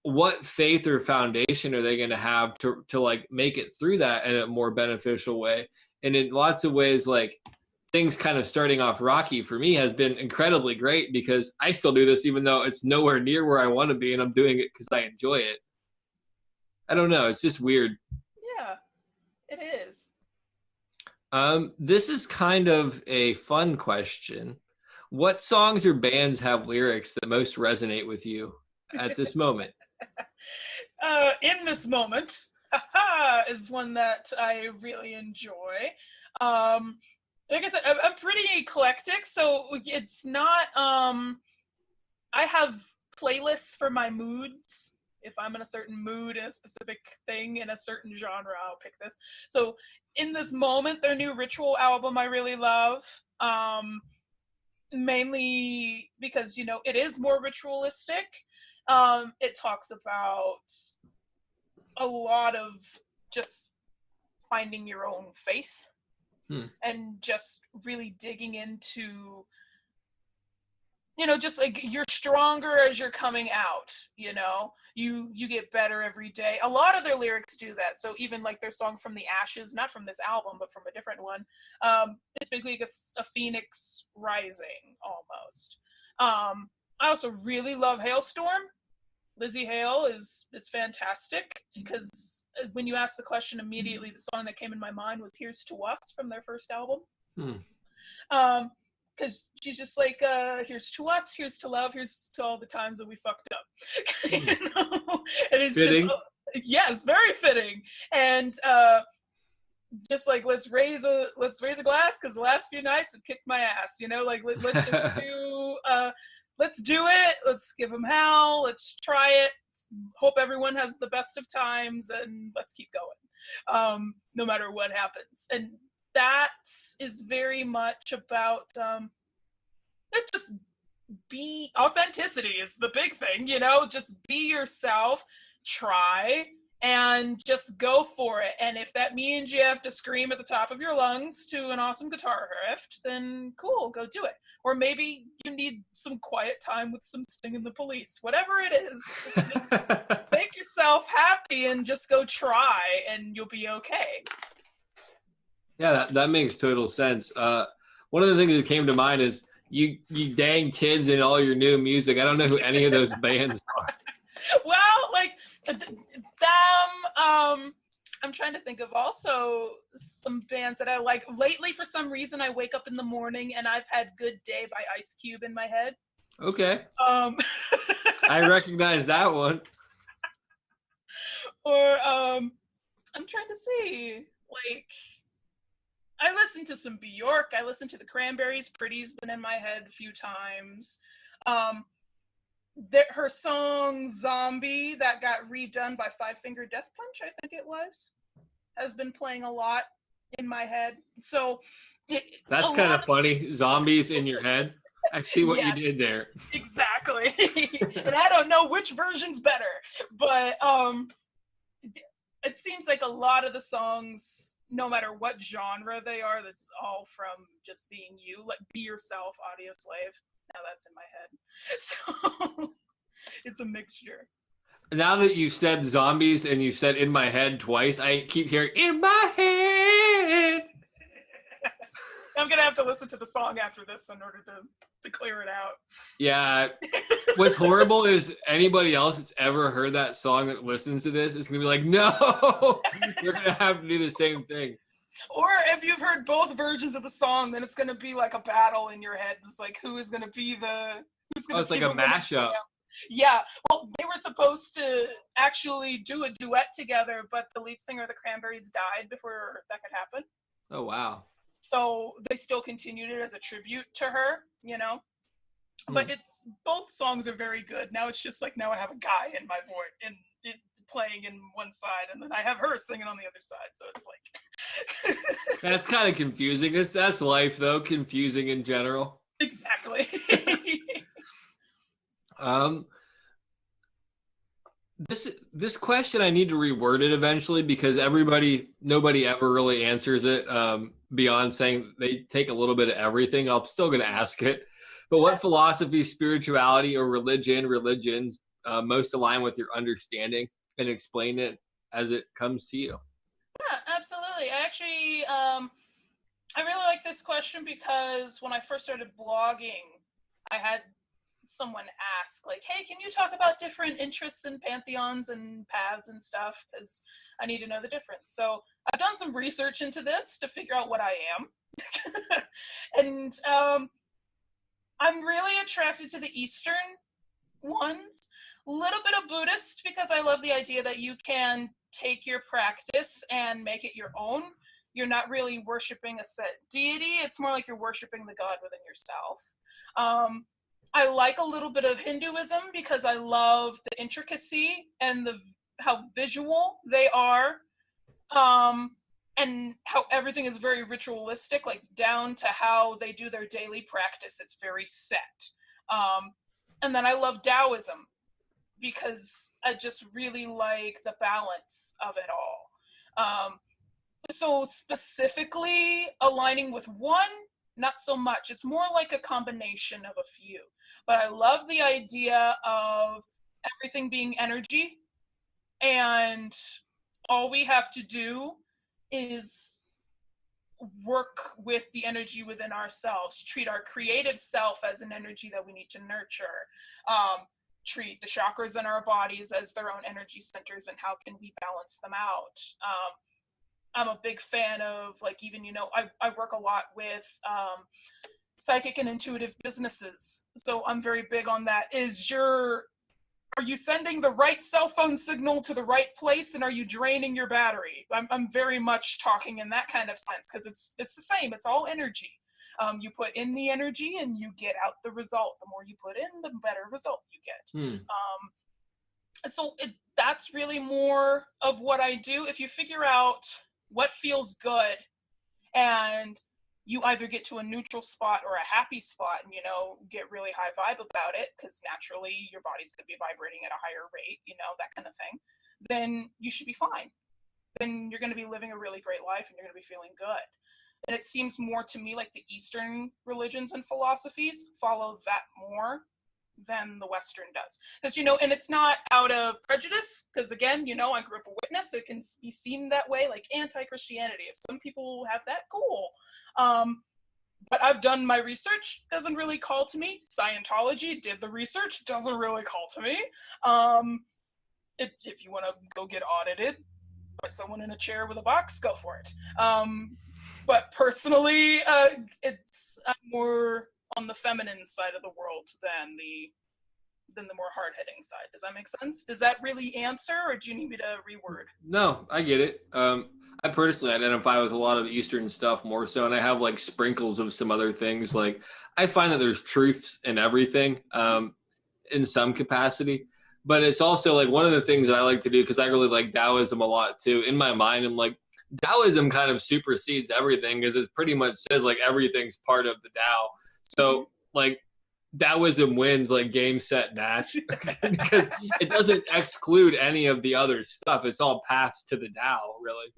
Speaker 4: what faith or foundation are they going to have to like make it through that in a more beneficial way? And in lots of ways, like things kind of starting off rocky for me has been incredibly great, because I still do this even though it's nowhere near where I want to be, and I'm doing it because I enjoy it. I don't know. It's just weird.
Speaker 5: Yeah, it is.
Speaker 4: This is kind of a fun question. What songs or bands have lyrics that most resonate with you at this moment?
Speaker 5: In this moment is one that I really enjoy. Like I said, I'm pretty eclectic, so it's not, I have playlists for my moods. If I'm in a certain mood, in a specific thing, in a certain genre, I'll pick this. So in this moment, their new Ritual album I really love. Mainly because, you know, it is more ritualistic. It talks about a lot of just finding your own faith and just really digging into, you know, just like you're stronger as you're coming out, you know, you get better every day. A lot of their lyrics do that. So even like their song From the Ashes, not from this album, but from a different one, it's basically like a phoenix rising almost. I also really love Hailstorm. Lizzie Hale is fantastic, because when you asked the question, immediately the song that came in my mind was Here's to Us from their first album. Because she's just like, here's to us, here's to love, here's to all the times that we fucked up. You know? And it's fitting. Just, yes, very fitting. And just like, let's raise a glass, because the last few nights have kicked my ass, you know, like let's just do let's do it, let's give them hell, let's try it, hope everyone has the best of times, and let's keep going, no matter what happens. And that is very much about just be authenticity is the big thing, you know, just be yourself, try, and just go for it. And if that means you have to scream at the top of your lungs to an awesome guitar riff, then cool, go do it. Or maybe you need some quiet time with some Sting and the Police. Whatever it is, just make yourself happy and just go try, and you'll be okay.
Speaker 4: Yeah, that makes total sense. One of the things that came to mind is you dang kids in all your new music. I don't know who any of those bands are.
Speaker 5: Well, like them, I'm trying to think of also some bands that I like. Lately, for some reason, I wake up in the morning and I've had Good Day by Ice Cube in my head.
Speaker 4: Okay. I recognize that one.
Speaker 5: Or I'm trying to see, like, I listened to some Bjork. I listened to the Cranberries. Pretty's been in my head a few times. Her song Zombie, that got redone by Five Finger Death Punch, I think it was, has been playing a lot in my head. So
Speaker 4: that's kind of funny. Zombies in your head. I see what you did there.
Speaker 5: Exactly. And I don't know which version's better, but it seems like a lot of the songs, no matter what genre they are, that's all from just being you. Like Be Yourself, Audio Slave. Now that's in my head. So it's a mixture.
Speaker 4: Now that you've said zombies and you said in my head twice, I keep hearing in my head.
Speaker 5: I'm going to have to listen to the song after this in order to clear it out.
Speaker 4: Yeah. What's horrible is anybody else that's ever heard that song that listens to this is going to be like, no, you're going to have to do the same thing.
Speaker 5: Or if you've heard both versions of the song, then it's going to be like a battle in your head. It's like, who is going to be the...
Speaker 4: it's like a mashup.
Speaker 5: Yeah. Well, they were supposed to actually do a duet together, but the lead singer of the Cranberries died before that could happen.
Speaker 4: Oh, wow.
Speaker 5: So they still continued it as a tribute to her, you know? But it's both songs are very good. Now it's just like, now I have a guy in my voice and playing in one side, and then I have her singing on the other side. So it's like
Speaker 4: that's kind of confusing. That's life, though. Confusing in general.
Speaker 5: Exactly.
Speaker 4: This question I need to reword it eventually because nobody ever really answers it beyond saying they take a little bit of everything. I'm still going to ask it. But what philosophy, spirituality, or religions most align with your understanding, and explain it as it comes to you?
Speaker 5: Yeah, absolutely. I actually, I really like this question because when I first started blogging, I had someone ask, like, hey, can you talk about different interests and pantheons and paths and stuff? Because I need to know the difference. So I've done some research into this to figure out what I am. And I'm really attracted to the Eastern ones. A little bit of Buddhist because I love the idea that you can take your practice and make it your own. You're not really worshiping a set deity. It's more like you're worshiping the God within yourself. I like a little bit of Hinduism because I love the intricacy and how visual they are, and how everything is very ritualistic, like down to how they do their daily practice. It's very set. And then I love Taoism because I just really like the balance of it all. So specifically aligning with one, not so much. It's more like a combination of a few. But I love the idea of everything being energy, and all we have to do is work with the energy within ourselves, treat our creative self as an energy that we need to nurture, treat the chakras in our bodies as their own energy centers, and how can we balance them out. I'm a big fan of, like, even, you know, I work a lot with psychic and intuitive businesses. So I'm very big on that. Are you sending the right cell phone signal to the right place, and are you draining your battery? I'm very much talking in that kind of sense because it's the same. It's all energy. You put in the energy and you get out the result. The more you put in, the better result you get. So that's really more of what I do. If you figure out what feels good, and you either get to a neutral spot or a happy spot and, you know, get really high vibe about it, because naturally your body's going to be vibrating at a higher rate, you know, that kind of thing. then you should be fine. Then you're going to be living a really great life and you're going to be feeling good. And it seems more to me like the Eastern religions and philosophies follow that more than the Western does. Because, and it's not out of prejudice, because again, I grew up a witness, so it can be seen that way, like anti-Christianity. If some people have that, cool. But I've done my research, doesn't really call to me. Scientology, did the research, doesn't really call to me. If you want to go get audited by someone in a chair with a box, go for it. But personally, I'm more on the feminine side of the world than the more hard-hitting side. Does that make sense? Does that really answer, or do you need me to reword?
Speaker 4: No, I get it. I personally identify with a lot of Eastern stuff more so, and I have like sprinkles of some other things. Like I find that there's truths in everything, in some capacity. But it's also like one of the things that I like to do, because I really like Taoism a lot too. In my mind, I'm like, Taoism kind of supersedes everything because it pretty much says like everything's part of the Tao. So like Taoism wins like game, set, match because it doesn't exclude any of the other stuff. It's all paths to the Tao, really.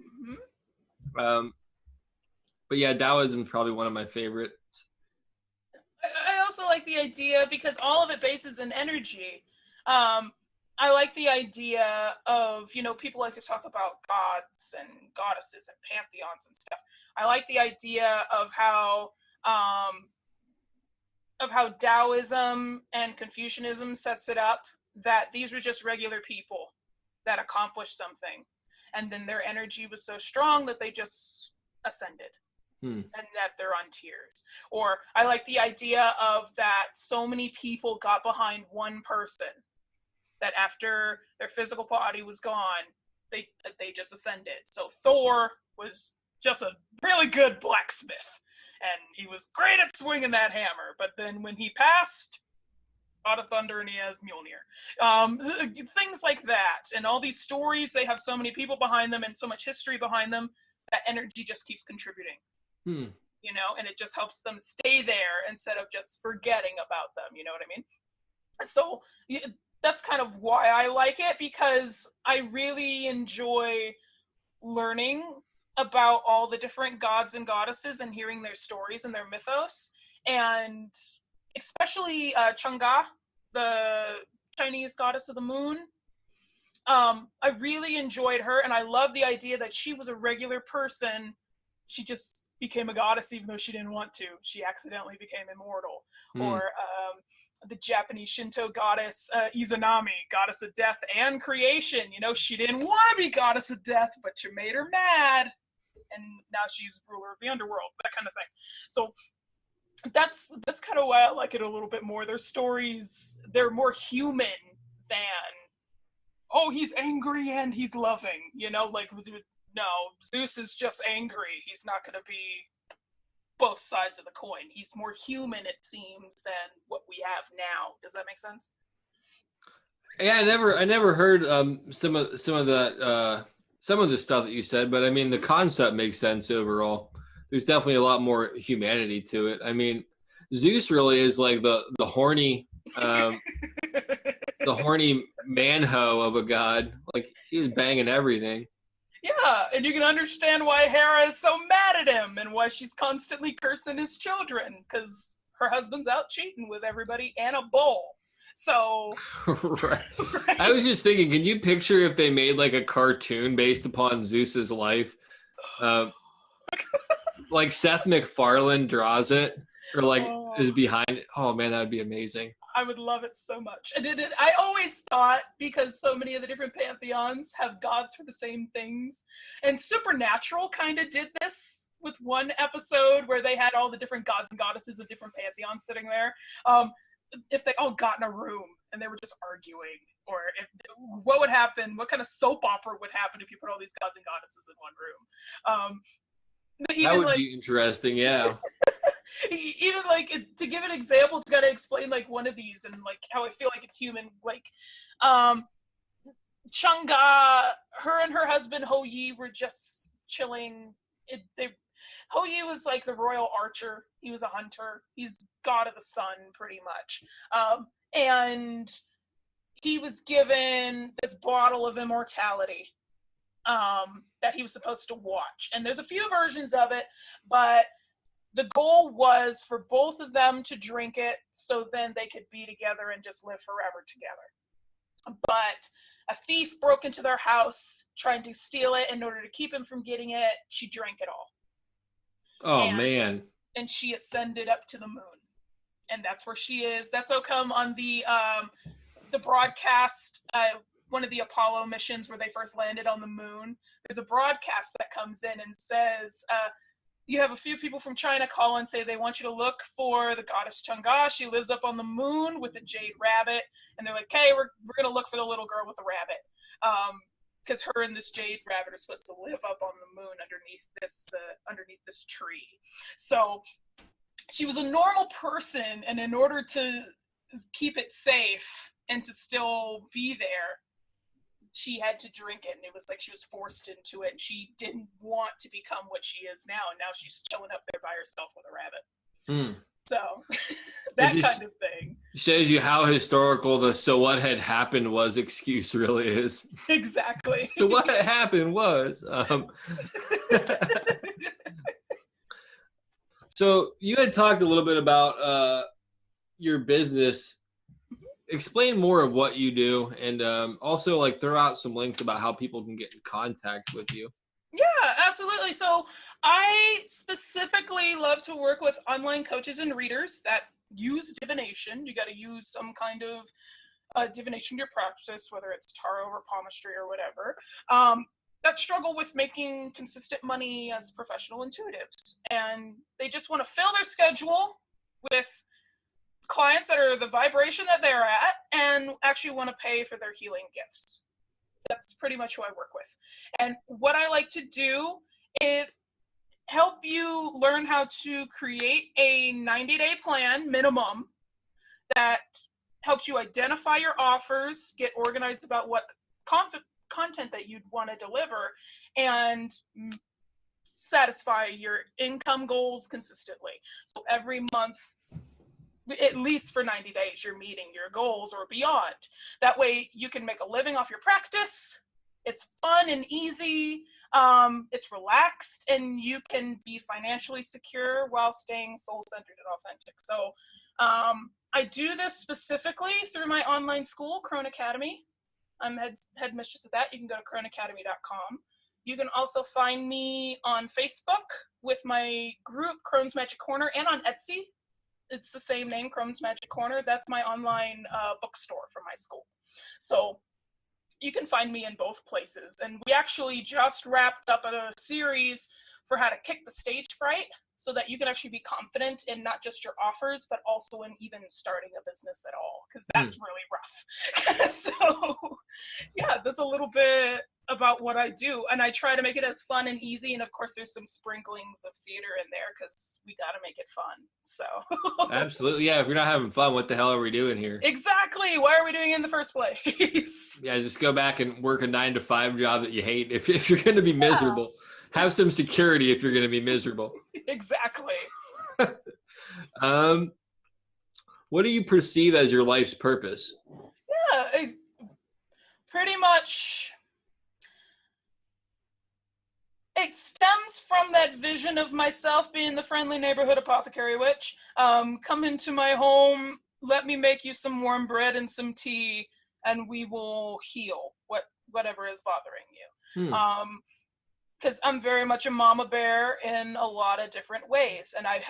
Speaker 4: Mm-hmm. But yeah, Taoism is probably one of my favorites.
Speaker 5: I also like the idea because all of it bases in energy. I like the idea of, people like to talk about gods and goddesses and pantheons and stuff. I like the idea of how Taoism and Confucianism sets it up, that these were just regular people that accomplished something. And then their energy was so strong that they just ascended. And that they're on tiers. Or I like the idea of that so many people got behind one person that after their physical body was gone, they just ascended. So Thor was just a really good blacksmith, and he was great at swinging that hammer. But then when he passed, God of Thunder, and he has Mjolnir. Things like that, and all these stories, they have so many people behind them and so much history behind them that energy just keeps contributing. And it just helps them stay there instead of just forgetting about them. You know what I mean? So that's kind of why I like it, because I really enjoy learning about all the different gods and goddesses and hearing their stories and their mythos, and especially Chang'e, the Chinese goddess of the moon. I really enjoyed her, and I love the idea that she was a regular person. She just became a goddess even though she didn't want to. She accidentally became immortal. Or the Japanese Shinto goddess Izanami, goddess of death and creation. She didn't want to be goddess of death, but you made her mad, and now she's ruler of the underworld, that kind of thing. So that's kind of why I like it a little bit more. Their stories, they're more human than, oh, he's angry and he's loving. No, Zeus is just angry. He's not going to be both sides of the coin. He's more human, it seems, than what we have now. Does that make sense?
Speaker 4: Yeah, I never heard some of the stuff that you said, but I mean the concept makes sense overall. There's definitely a lot more humanity to it. I mean, Zeus really is like the horny the horny manho of a god. Like he was banging everything.
Speaker 5: Yeah, and you can understand why Hera is so mad at him and why she's constantly cursing his children, because her husband's out cheating with everybody and a bull. So,
Speaker 4: right. I was just thinking, can you picture if they made like a cartoon based upon Zeus's life? Like Seth MacFarlane draws it, or like is behind it. Oh man, that would be amazing.
Speaker 5: I would love it so much. And I always thought, because so many of the different pantheons have gods for the same things, and Supernatural kind of did this with one episode where they had all the different gods and goddesses of different pantheons sitting there. If they all got in a room and they were just arguing, or what would happen, what kind of soap opera would happen if you put all these gods and goddesses in one room?
Speaker 4: That would be interesting, yeah.
Speaker 5: Even like, to give an example, to kind of explain like one of these and like how I feel like it's human, like Chang'e, her and her husband Ho Yi were just chilling. Ho Yi was like the royal archer. He was a hunter. He's god of the sun, pretty much. And he was given this bottle of immortality that he was supposed to watch. And there's a few versions of it, but the goal was for both of them to drink it so then they could be together and just live forever together. But a thief broke into their house trying to steal it. In order to keep him from getting it, she drank it all.
Speaker 4: Oh, man.
Speaker 5: And she ascended up to the moon. And that's where she is. That's how come on the broadcast, one of the Apollo missions where they first landed on the moon, there's a broadcast that comes in and says, you have a few people from China call and say they want you to look for the goddess Chang'e. She lives up on the moon with a jade rabbit. And they're like, hey, we're going to look for the little girl with the rabbit. Because her and this jade rabbit are supposed to live up on the moon underneath this tree. So she was a normal person, and in order to keep it safe and to still be there, she had to drink it, and it was like she was forced into it, and she didn't want to become what she is now, and now she's chilling up there by herself with a rabbit. So that kind of thing
Speaker 4: shows you how historical the "so what had happened was" excuse really is.
Speaker 5: Exactly.
Speaker 4: So what had happened was so you had talked a little bit about your business. Explain more of what you do, and also like throw out some links about how people can get in contact with you.
Speaker 5: Yeah, absolutely. So I specifically love to work with online coaches and readers that use divination. You got to use some kind of divination in your practice, whether it's tarot or palmistry or whatever, that struggle with making consistent money as professional intuitives. And they just want to fill their schedule with clients that are the vibration that they're at and actually want to pay for their healing gifts. That's pretty much who I work with. And what I like to do is help you learn how to create a 90-day plan minimum that helps you identify your offers, get organized about what content that you'd want to deliver, and satisfy your income goals consistently. So every month, at least for 90 days, you're meeting your goals or beyond. That way you can make a living off your practice. It's fun and easy. It's relaxed, and you can be financially secure while staying soul-centered and authentic. So I do this specifically through my online school, Crone Academy. I'm head mistress of that. You can go to croneacademy.com. You can also find me on Facebook with my group, Crone's Magic Corner, and on Etsy. It's the same name, Crone's Magic Corner. That's my online bookstore for my school. So you can find me in both places. And we actually just wrapped up a series for how to kick the stage fright so that you can actually be confident in not just your offers, but also in even starting a business at all, because that's really rough. So yeah, that's a little bit about what I do. And I try to make it as fun and easy. And of course, there's some sprinklings of theater in there because we got to make it fun. So
Speaker 4: absolutely. Yeah. If you're not having fun, what the hell are we doing here?
Speaker 5: Exactly. Why are we doing it in the first place?
Speaker 4: Yeah. Just go back and work a 9-to-5 job that you hate. If you're going to be miserable, have some security if you're going to be miserable.
Speaker 5: Exactly.
Speaker 4: What do you perceive as your life's purpose?
Speaker 5: Yeah, pretty much it stems from that vision of myself being the friendly neighborhood apothecary witch. Come into my home, let me make you some warm bread and some tea, and we will heal whatever is bothering you. Because I'm very much a mama bear in a lot of different ways. And I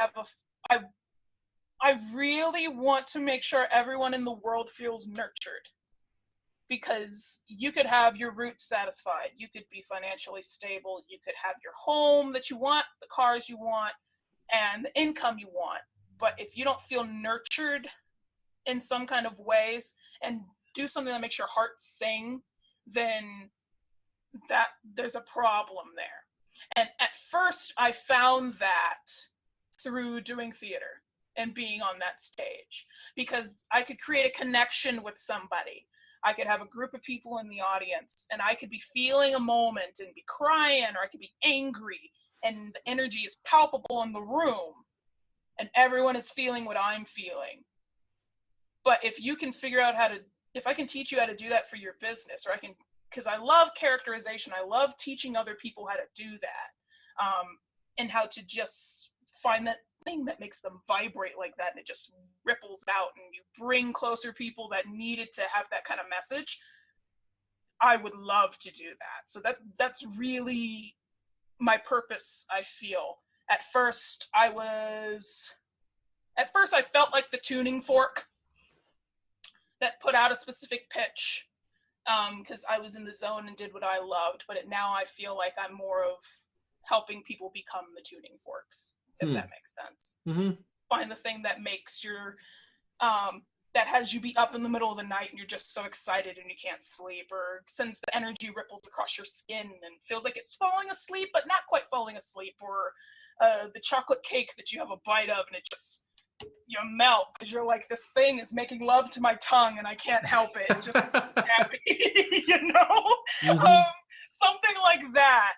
Speaker 5: really want to make sure everyone in the world feels nurtured. Because you could have your roots satisfied. You could be financially stable. You could have your home that you want, the cars you want, and the income you want. But if you don't feel nurtured in some kind of ways and do something that makes your heart sing, then that there's a problem there. And at first I found that through doing theater and being on that stage, because I could create a connection with somebody. I could have a group of people in the audience and I could be feeling a moment and be crying, or I could be angry, and the energy is palpable in the room and everyone is feeling what I'm feeling. But if you can figure out how to if I can teach you how to do that for your business, or because I love characterization. I love teaching other people how to do that, and how to just find that thing that makes them vibrate like that, and it just ripples out, and you bring closer people that needed to have that kind of message. I would love to do that. So that's really my purpose, I feel. At first I felt like the tuning fork that put out a specific pitch, because I was in the zone and did what I loved. But now I feel like I'm more of helping people become the tuning forks, if that makes sense.
Speaker 4: Mm-hmm.
Speaker 5: Find the thing that makes your, that has you be up in the middle of the night and you're just so excited and you can't sleep, or sends the energy ripples across your skin and feels like it's falling asleep, but not quite falling asleep, or the chocolate cake that you have a bite of and it just, you melt because you're like, this thing is making love to my tongue and I can't help it. Just happy, you know?
Speaker 4: Mm-hmm.
Speaker 5: Something like that.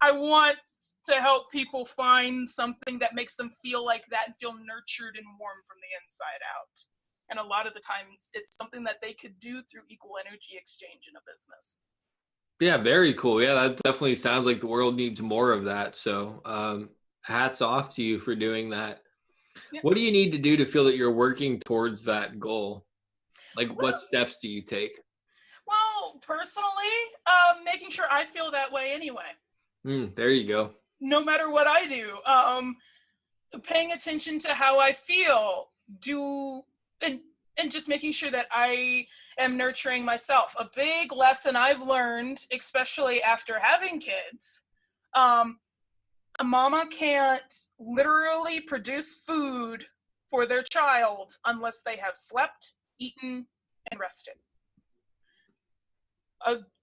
Speaker 5: I want to help people find something that makes them feel like that and feel nurtured and warm from the inside out. And a lot of the times it's something that they could do through equal energy exchange in a business.
Speaker 4: Yeah, very cool. Yeah, that definitely sounds like the world needs more of that. So hats off to you for doing that.
Speaker 5: Yeah.
Speaker 4: What do you need to do to feel that you're working towards that goal? Like, what steps do you take?
Speaker 5: Well, personally, making sure I feel that way anyway.
Speaker 4: There you go.
Speaker 5: No matter what I do, paying attention to how I feel, and just making sure that I am nurturing myself. A big lesson I've learned, especially after having kids, a mama can't literally produce food for their child unless they have slept, eaten, and rested.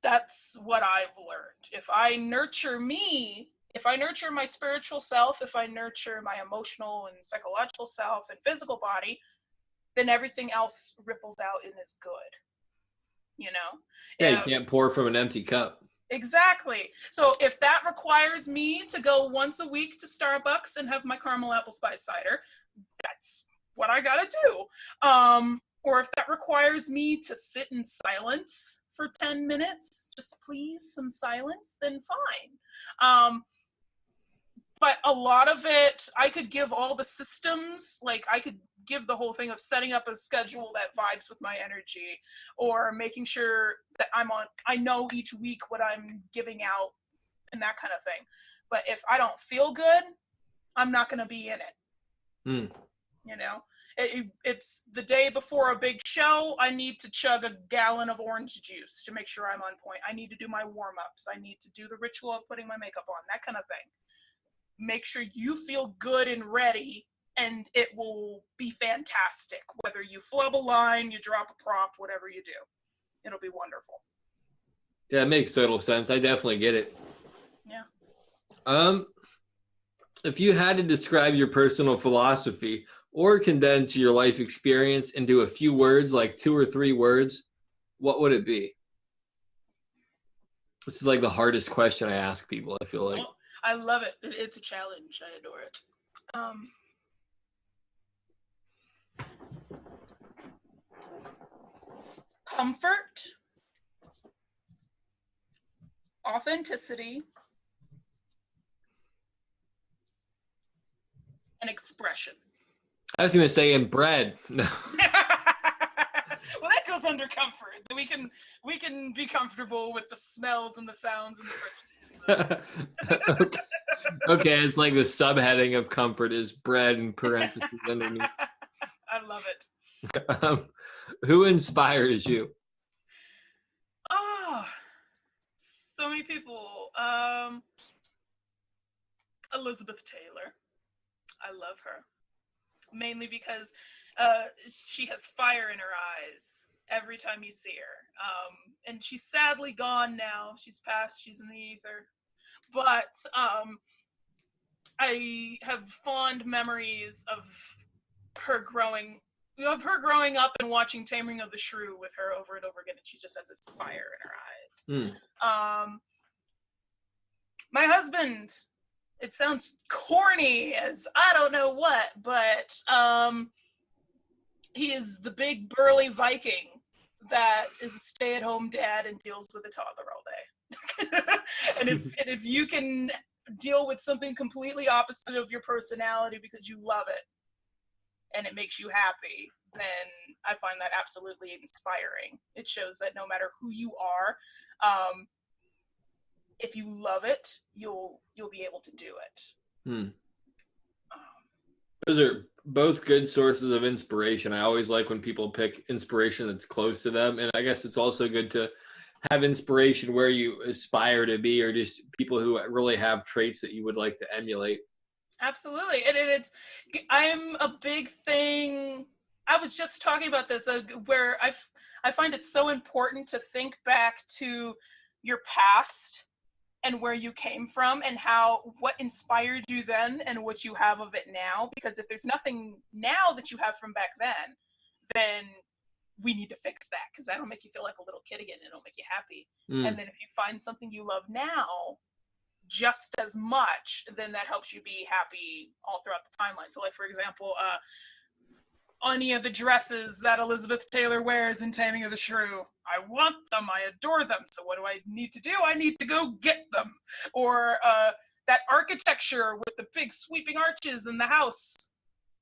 Speaker 5: That's what I've learned. If I nurture me, if I nurture my spiritual self, if I nurture my emotional and psychological self and physical body, then everything else ripples out and is good. You know?
Speaker 4: Yeah, you can't pour from an empty cup.
Speaker 5: Exactly. So if that requires me to go once a week to Starbucks and have my caramel apple spice cider, that's what I gotta do. Or if that requires me to sit in silence for 10 minutes, just please some silence, then fine. But a lot of it, I could give all the systems, like I could give the whole thing of setting up a schedule that vibes with my energy, or making sure that I know each week what I'm giving out and that kind of thing. But if I don't feel good, I'm not going to be in it. You know, it's the day before a big show. I need to chug a gallon of orange juice to make sure I'm on point. I need to do my warm-ups. I need to do the ritual of putting my makeup on, that kind of thing. Make sure you feel good and ready, and it will be fantastic. Whether you flub a line, you drop a prop, whatever you do, it'll be wonderful.
Speaker 4: Yeah, it makes total sense. I definitely get it.
Speaker 5: Yeah.
Speaker 4: If you had to describe your personal philosophy or condense your life experience into a few words, like 2 or 3 words, what would it be? This is like the hardest question I ask people, I feel like.
Speaker 5: Well, I love it. It's a challenge. I adore it. Comfort, authenticity, and expression.
Speaker 4: I was going to say in bread. No.
Speaker 5: Well, that goes under comfort. We can be comfortable with the smells and the sounds and the fridge.
Speaker 4: Okay, it's like the subheading of comfort is bread in parentheses underneath.
Speaker 5: I love it.
Speaker 4: Who inspires you?
Speaker 5: Oh, so many people. Elizabeth Taylor. I love her. Mainly because she has fire in her eyes every time you see her. And she's sadly gone now. She's passed. She's in the ether. But I have fond memories of her growing up and watching Taming of the Shrew with her over and over again, and she just has this fire in her eyes. My husband, it sounds corny as I don't know what, but he is the big burly Viking that is a stay-at-home dad and deals with a toddler all day. and if you can deal with something completely opposite of your personality because you love it and it makes you happy, then I find that absolutely inspiring. It shows that no matter who you are, if you love it, you'll be able to do it.
Speaker 4: Those are both good sources of inspiration. I always like when people pick inspiration that's close to them. And I guess it's also good to have inspiration where you aspire to be, or just people who really have traits that you would like to emulate.
Speaker 5: Absolutely. And I'm a big thing. I was just talking about this where I find it so important to think back to your past and where you came from and what inspired you then and what you have of it now. Because if there's nothing now that you have from back then we need to fix that, because that'll make you feel like a little kid again and it'll make you happy. And then if you find something you love now just as much, then that helps you be happy all throughout the timeline. So like, for example, any of the dresses that Elizabeth Taylor wears in Taming of the Shrew, I want them, I adore them. So what do I need to do? I need to go get them. Or that architecture with the big sweeping arches in the house,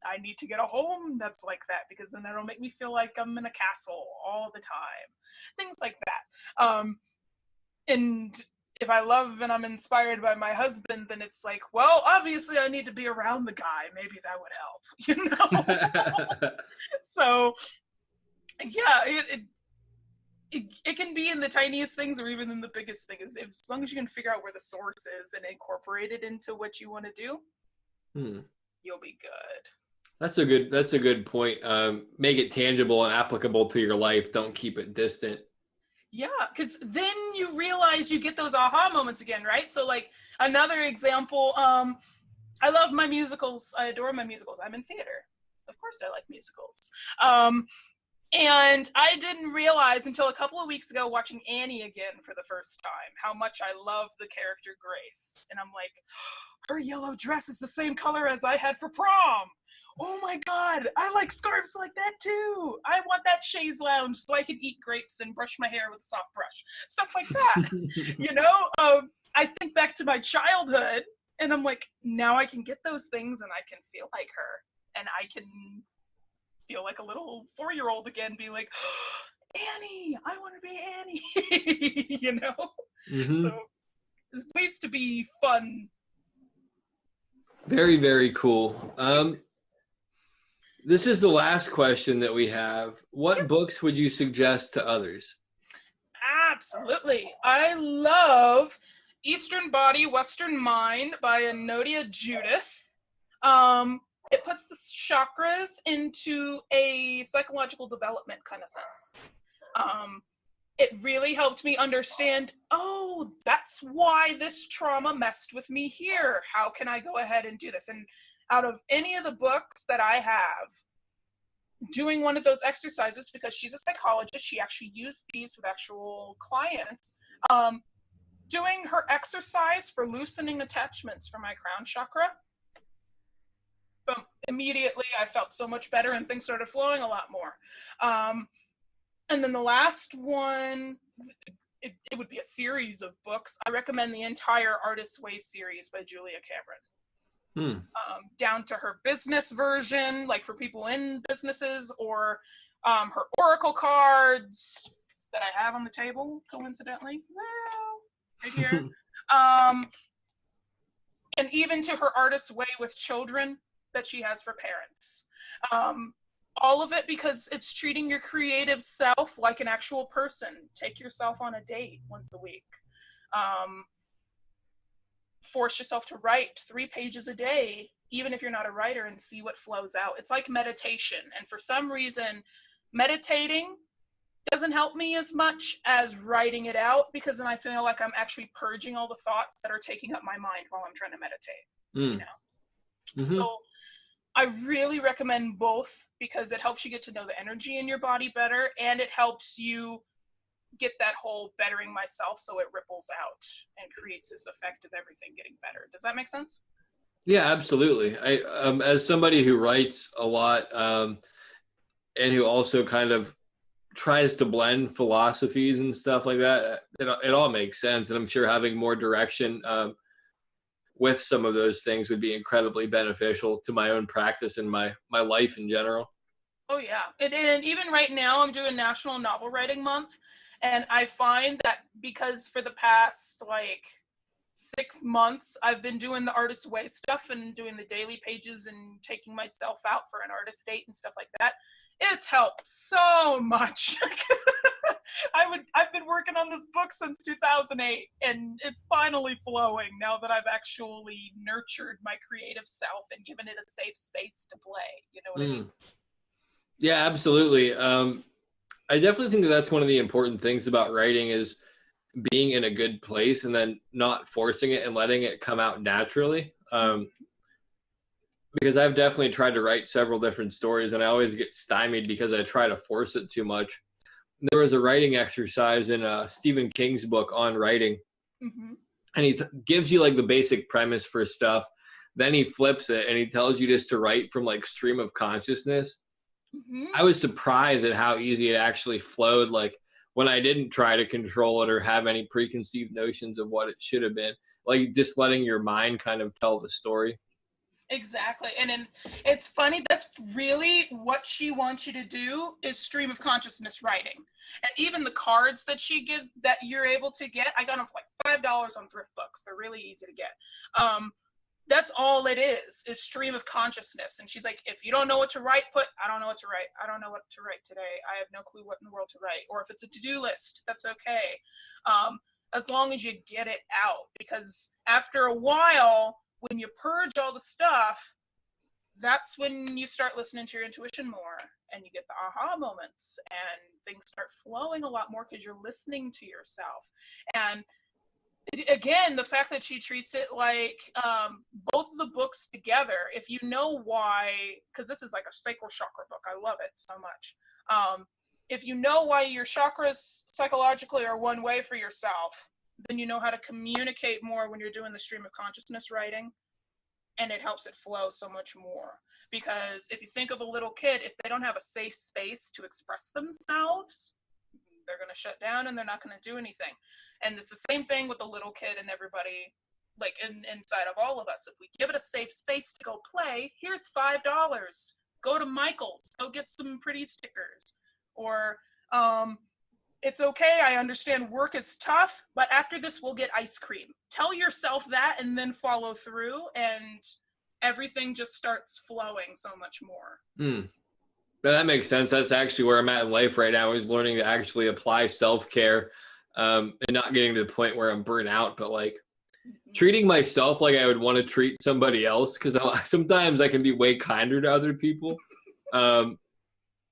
Speaker 5: I need to get a home that's like that, because then that'll make me feel like I'm in a castle all the time. Things like that. And if I love and I'm inspired by my husband, then it's like, well, obviously I need to be around the guy. Maybe that would help, you know? So, yeah, it can be in the tiniest things or even in the biggest things. As long as you can figure out where the source is and incorporate it into what you want to do, you'll be good.
Speaker 4: That's a good point. Make it tangible and applicable to your life. Don't keep it distant.
Speaker 5: Yeah, because then you realize you get those aha moments again, right? So like another example, I love my musicals. I adore my musicals. I'm in theater. Of course I like musicals. And I didn't realize until a couple of weeks ago watching Annie again for the first time how much I love the character Grace. And I'm like, her yellow dress is the same color as I had for prom. Oh my God, I like scarves like that too. I want that chaise lounge so I can eat grapes and brush my hair with a soft brush. Stuff like that. You know, I think back to my childhood and I'm like, now I can get those things and I can feel like her. And I can feel like a little 4-year-old again, be like, oh, Annie, I want to be Annie. You know? So there's ways to be fun.
Speaker 4: Very, very cool. This is the last question that we have. What books would you suggest to others?
Speaker 5: Absolutely. I love Eastern Body, Western Mind by Anodia Judith. It puts the chakras into a psychological development kind of sense. It really helped me understand, oh, that's why this trauma messed with me here. How can I go ahead and do this? And out of any of the books that I have, doing one of those exercises, because she's a psychologist, she actually used these with actual clients, doing her exercise for loosening attachments for my crown chakra, immediately I felt so much better and things started flowing a lot more. And then the last one, it would be a series of books. I recommend the entire Artist's Way series by Julia Cameron. Down to her business version, like for people in businesses, or her oracle cards that I have on the table, coincidentally, right here. And even to her Artist's Way with children that she has for parents. All of it because it's treating your creative self like an actual person. Take yourself on a date once a week. Force yourself to write 3 pages a day, even if you're not a writer, and see what flows out. It's like meditation. And for some reason, meditating doesn't help me as much as writing it out, because then I feel like I'm actually purging all the thoughts that are taking up my mind while I'm trying to meditate. You know? So I really recommend both, because it helps you get to know the energy in your body better, and it helps you get that whole bettering myself, so it ripples out and creates this effect of everything getting better. Does that make sense?
Speaker 4: Yeah, absolutely. I as somebody who writes a lot, and who also kind of tries to blend philosophies and stuff like that. It all makes sense, and I'm sure having more direction with some of those things would be incredibly beneficial to my own practice and my life in general.
Speaker 5: Oh yeah, and even right now I'm doing National Novel Writing Month, and I find that because for the past like 6 months I've been doing the Artist Way stuff and doing the daily pages and taking myself out for an artist date and stuff like that. It's helped so much. I've been working on this book since 2008, and it's finally flowing now that I've actually nurtured my creative self and given it a safe space to play. You know what I mean?
Speaker 4: Yeah, absolutely. I definitely think that that's one of the important things about writing is being in a good place and then not forcing it and letting it come out naturally. Because I've definitely tried to write several different stories, and I always get stymied because I try to force it too much. There was a writing exercise in Stephen King's book on writing, and he gives you like the basic premise for stuff. Then he flips it and he tells you just to write from like stream of consciousness. I was surprised at how easy it actually flowed. Like when I didn't try to control it or have any preconceived notions of what it should have been, like just letting your mind kind of tell the story.
Speaker 5: Exactly. And it's funny, that's really what she wants you to do is stream of consciousness writing. And even the cards that she gives that you're able to get, I got them for like $5 on thrift books. They're really easy to get. That's all it is stream of consciousness. And she's like, if you don't know what to write, I don't know what to write. I don't know what to write today. I have no clue what in the world to write. Or if it's a to-do list, that's okay. As long as you get it out. Because after a while, when you purge all the stuff, that's when you start listening to your intuition more and you get the aha moments and things start flowing a lot more because you're listening to yourself. And again, the fact that she treats it like both of the books together, if you know why, because this is like a sacral chakra book, I love it so much. If you know why your chakras psychologically are one way for yourself, then you know how to communicate more when you're doing the stream of consciousness writing, and it helps it flow so much more. Because if you think of a little kid, if they don't have a safe space to express themselves, they're going to shut down and they're not going to do anything. And it's the same thing with the little kid and everybody, like inside of all of us. If we give it a safe space to go play, here's $5. Go to Michael's, go get some pretty stickers. Or, it's okay, I understand work is tough, but after this we'll get ice cream. Tell yourself that and then follow through, and everything just starts flowing so much more.
Speaker 4: That makes sense. That's actually where I'm at in life right now, is learning to actually apply self-care and not getting to the point where I'm burnt out, but like treating myself like I would want to treat somebody else, because sometimes I can be way kinder to other people,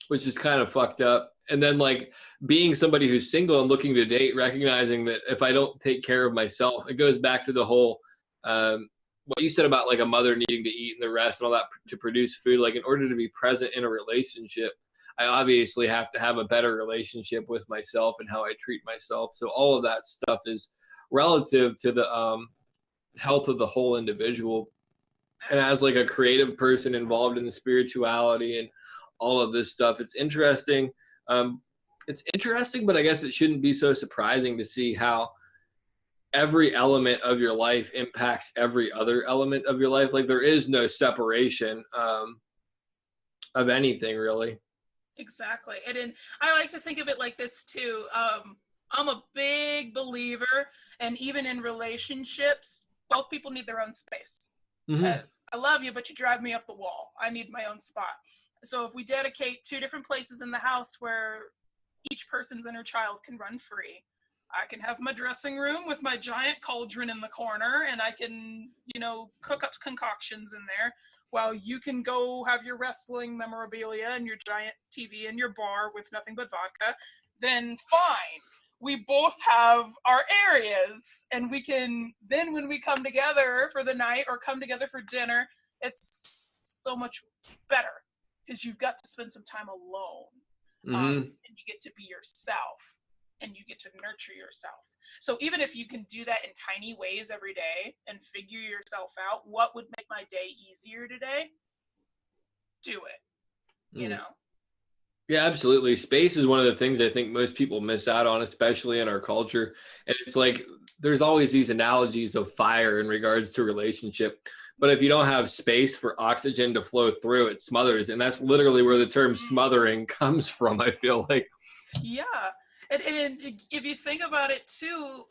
Speaker 4: which is kind of fucked up. And then like being somebody who's single and looking to date, recognizing that if I don't take care of myself, it goes back to the whole, what you said about like a mother needing to eat and the rest and all that to produce food. Like in order to be present in a relationship, I obviously have to have a better relationship with myself and how I treat myself. So all of that stuff is relative to the health of the whole individual. And as like a creative person involved in the spirituality and all of this stuff, it's interesting. It's interesting, but I guess it shouldn't be so surprising to see how every element of your life impacts every other element of your life. Like there is no separation of anything, really.
Speaker 5: Exactly. And I like to think of it like this too. I'm a big believer, and even in relationships, both people need their own space. Because I love you, but you drive me up the wall. I need my own spot. So if we dedicate 2 different places in the house where each person's inner child can run free, I can have my dressing room with my giant cauldron in the corner, and I can, cook up concoctions in there, while you can go have your wrestling memorabilia and your giant TV in your bar with nothing but vodka. Then fine. We both have our areas, and we can, then when we come together for the night or come together for dinner, it's so much better. Because you've got to spend some time alone, and you get to be yourself, and you get to nurture yourself. So even if you can do that in tiny ways every day and figure yourself out, what would make my day easier today? Do it,
Speaker 4: Yeah, absolutely. Space is one of the things I think most people miss out on, especially in our culture. And it's like there's always these analogies of fire in regards to relationship. But if you don't have space for oxygen to flow through, it smothers. And that's literally where the term smothering comes from, I feel like.
Speaker 5: Yeah. And if you think about it too,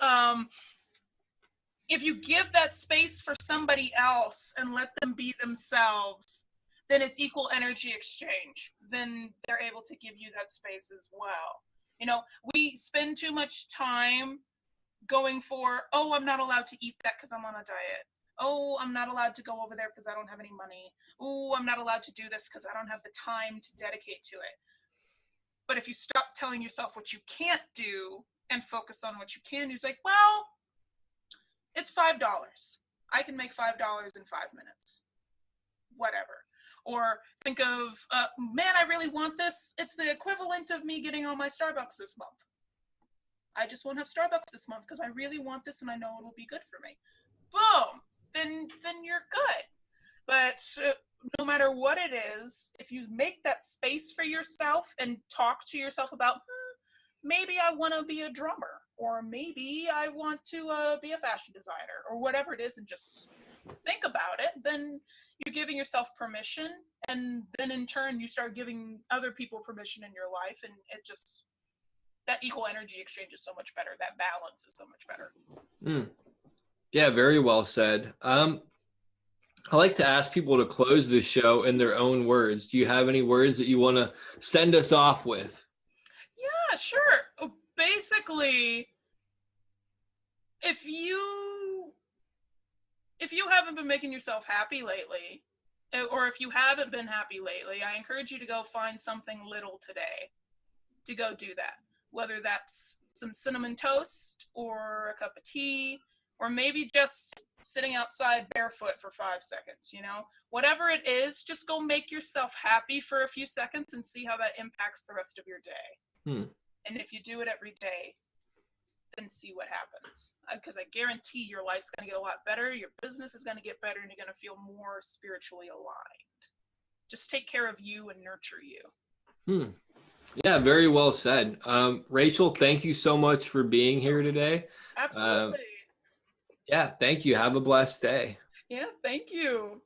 Speaker 5: if you give that space for somebody else and let them be themselves, then it's equal energy exchange. Then they're able to give you that space as well. You know, we spend too much time going for, oh, I'm not allowed to eat that because I'm on a diet. Oh, I'm not allowed to go over there because I don't have any money. Oh, I'm not allowed to do this because I don't have the time to dedicate to it. But if you stop telling yourself what you can't do and focus on what you can do, it's like, well, it's $5. I can make $5 in 5 minutes. Whatever. Or think of, man, I really want this. It's the equivalent of me getting on my Starbucks this month. I just won't have Starbucks this month because I really want this and I know it'll be good for me. Boom. Then you're good. But no matter what it is, if you make that space for yourself and talk to yourself about, maybe I want to be a drummer, or maybe I want to be a fashion designer, or whatever it is, and just think about it, then you're giving yourself permission, and then in turn you start giving other people permission in your life, and it just, that equal energy exchange is so much better. That balance is so much better.
Speaker 4: Yeah, very well said. I like to ask people to close the show in their own words. Do you have any words that you want to send us off with?
Speaker 5: Yeah, sure. Basically, if you haven't been making yourself happy lately, or if you haven't been happy lately, I encourage you to go find something little today to go do that. Whether that's some cinnamon toast or a cup of tea, or maybe just sitting outside barefoot for 5 seconds, you know, whatever it is, just go make yourself happy for a few seconds and see how that impacts the rest of your day. And if you do it every day, then see what happens. Because I guarantee your life's going to get a lot better, your business is going to get better, and you're going to feel more spiritually aligned. Just take care of you and nurture you.
Speaker 4: Yeah, very well said. Rachel, thank you so much for being here today.
Speaker 5: Absolutely.
Speaker 4: Yeah, thank you. Have a blessed day.
Speaker 5: Yeah, thank you.